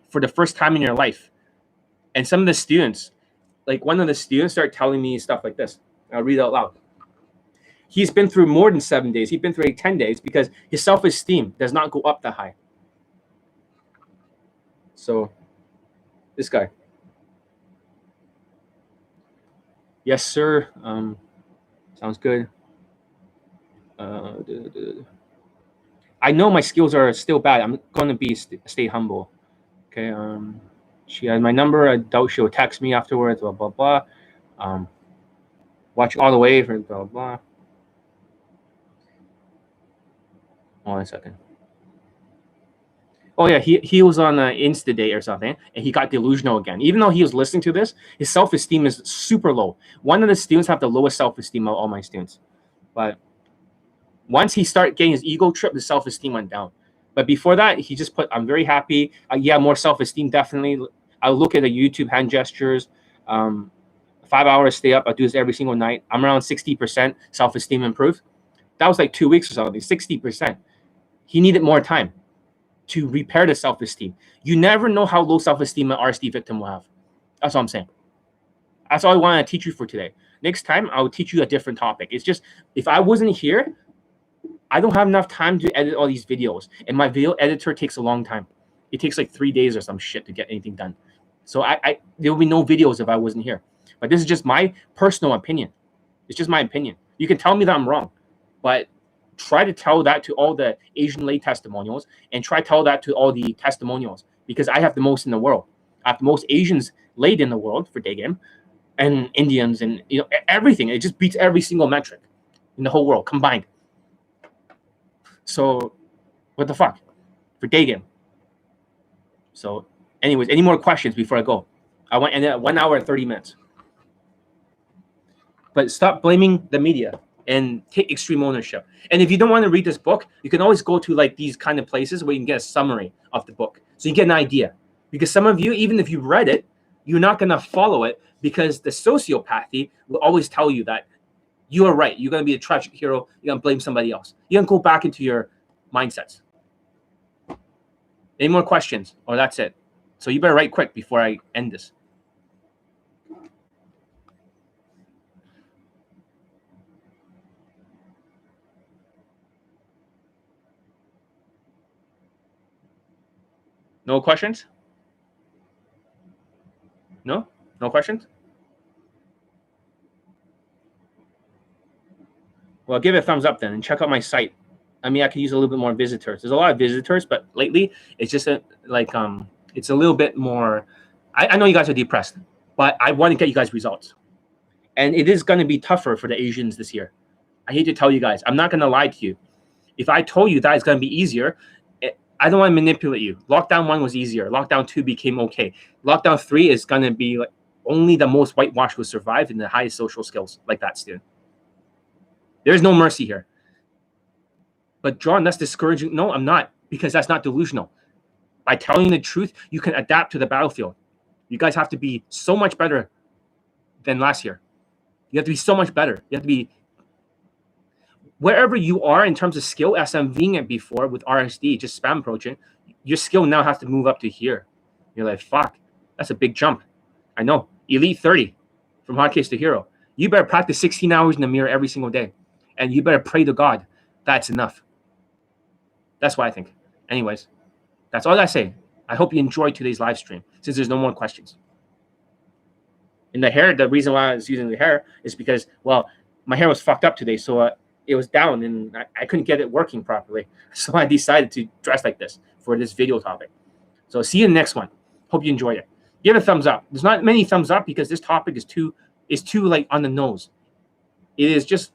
for the first time in your life. And some of the students, like one of the students started telling me stuff like this. I'll read it out loud. He's been through more than 7 days. He's been through 10 days because his self-esteem does not go up that high. So, this guy. Yes, sir. Sounds good. I know my skills are still bad. I'm going to stay humble. Okay. She has my number. I doubt she'll text me afterwards. Blah, blah, blah. Watching all the way for blah, blah. Hold on a second. Oh, yeah, he was on Insta Day or something, and he got delusional again. Even though he was listening to this, his self-esteem is super low. One of the students have the lowest self-esteem of all my students. But once he started getting his ego trip, his self-esteem went down. But before that, he just put, I'm very happy. Yeah, more self-esteem, definitely. I'll look at the YouTube hand gestures. 5 hours stay up. I do this every single night. I'm around 60% self-esteem improved. That was like 2 weeks or something, 60%. He needed more time to repair the self-esteem. You never know how low self-esteem an RSD victim will have. That's all I'm saying. That's all I want to teach you for today. Next time, I'll teach you a different topic. It's just, if I wasn't here, I don't have enough time to edit all these videos. And my video editor takes a long time. It takes like 3 days or some shit to get anything done. So there will be no videos if I wasn't here. But this is just my personal opinion. It's just my opinion. You can tell me that I'm wrong, but try to tell that to all the Asian lay testimonials and try to tell that to all the testimonials, because I have the most in the world. I have the most Asians laid in the world for Daygame, and Indians, and everything. It just beats every single metric in the whole world combined. So what the fuck for Daygame? So anyways, any more questions before I go? I want to end at 1 hour and 30 minutes. But stop blaming the media and take extreme ownership. And if you don't want to read this book, you can always go to like these kind of places where you can get a summary of the book, so you get an idea. Because some of you, even if you read it, you're not going to follow it, because the sociopathy will always tell you that you are right. You're going to be a tragic hero. You're going to blame somebody else. You're going to go back into your mindsets. Any more questions? Or that's it. So you better write quick before I end this. No questions? No? No questions? Well, give it a thumbs up then and check out my site. I mean, I could use a little bit more visitors. There's a lot of visitors, but lately it's just it's a little bit more. I know you guys are depressed, but I want to get you guys results. And it is going to be tougher for the Asians this year. I hate to tell you guys. I'm not going to lie to you. If I told you that it's going to be easier, I don't want to manipulate you. Lockdown 1 was easier. Lockdown 2 became okay. Lockdown 3 is going to be like only the most whitewashed will survive and the highest social skills, like that, student. There's no mercy here. But John, that's discouraging. No, I'm not, because that's not delusional. By telling the truth, you can adapt to the battlefield. You guys have to be so much better than last year. You have to be so much better. You have to be wherever you are in terms of skill, as I'm being it before with RSD, just spam approaching, your skill now has to move up to here. You're like, fuck, that's a big jump. I know. Elite 30 from hard case to hero. You better practice 16 hours in the mirror every single day. And you better pray to God. That's enough. That's what I think. Anyways, that's all I say. I hope you enjoyed today's live stream, since there's no more questions. And the hair, the reason why I was using the hair is because, well, my hair was fucked up today, so it was down and I couldn't get it working properly. So I decided to dress like this for this video topic. So see you in the next one. Hope you enjoyed it. Give it a thumbs up. There's not many thumbs up because this topic is too like on the nose. It is just,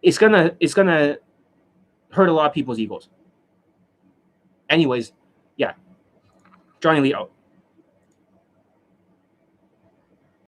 it's gonna hurt a lot of people's egos. Anyways, yeah. Johnny Lee out.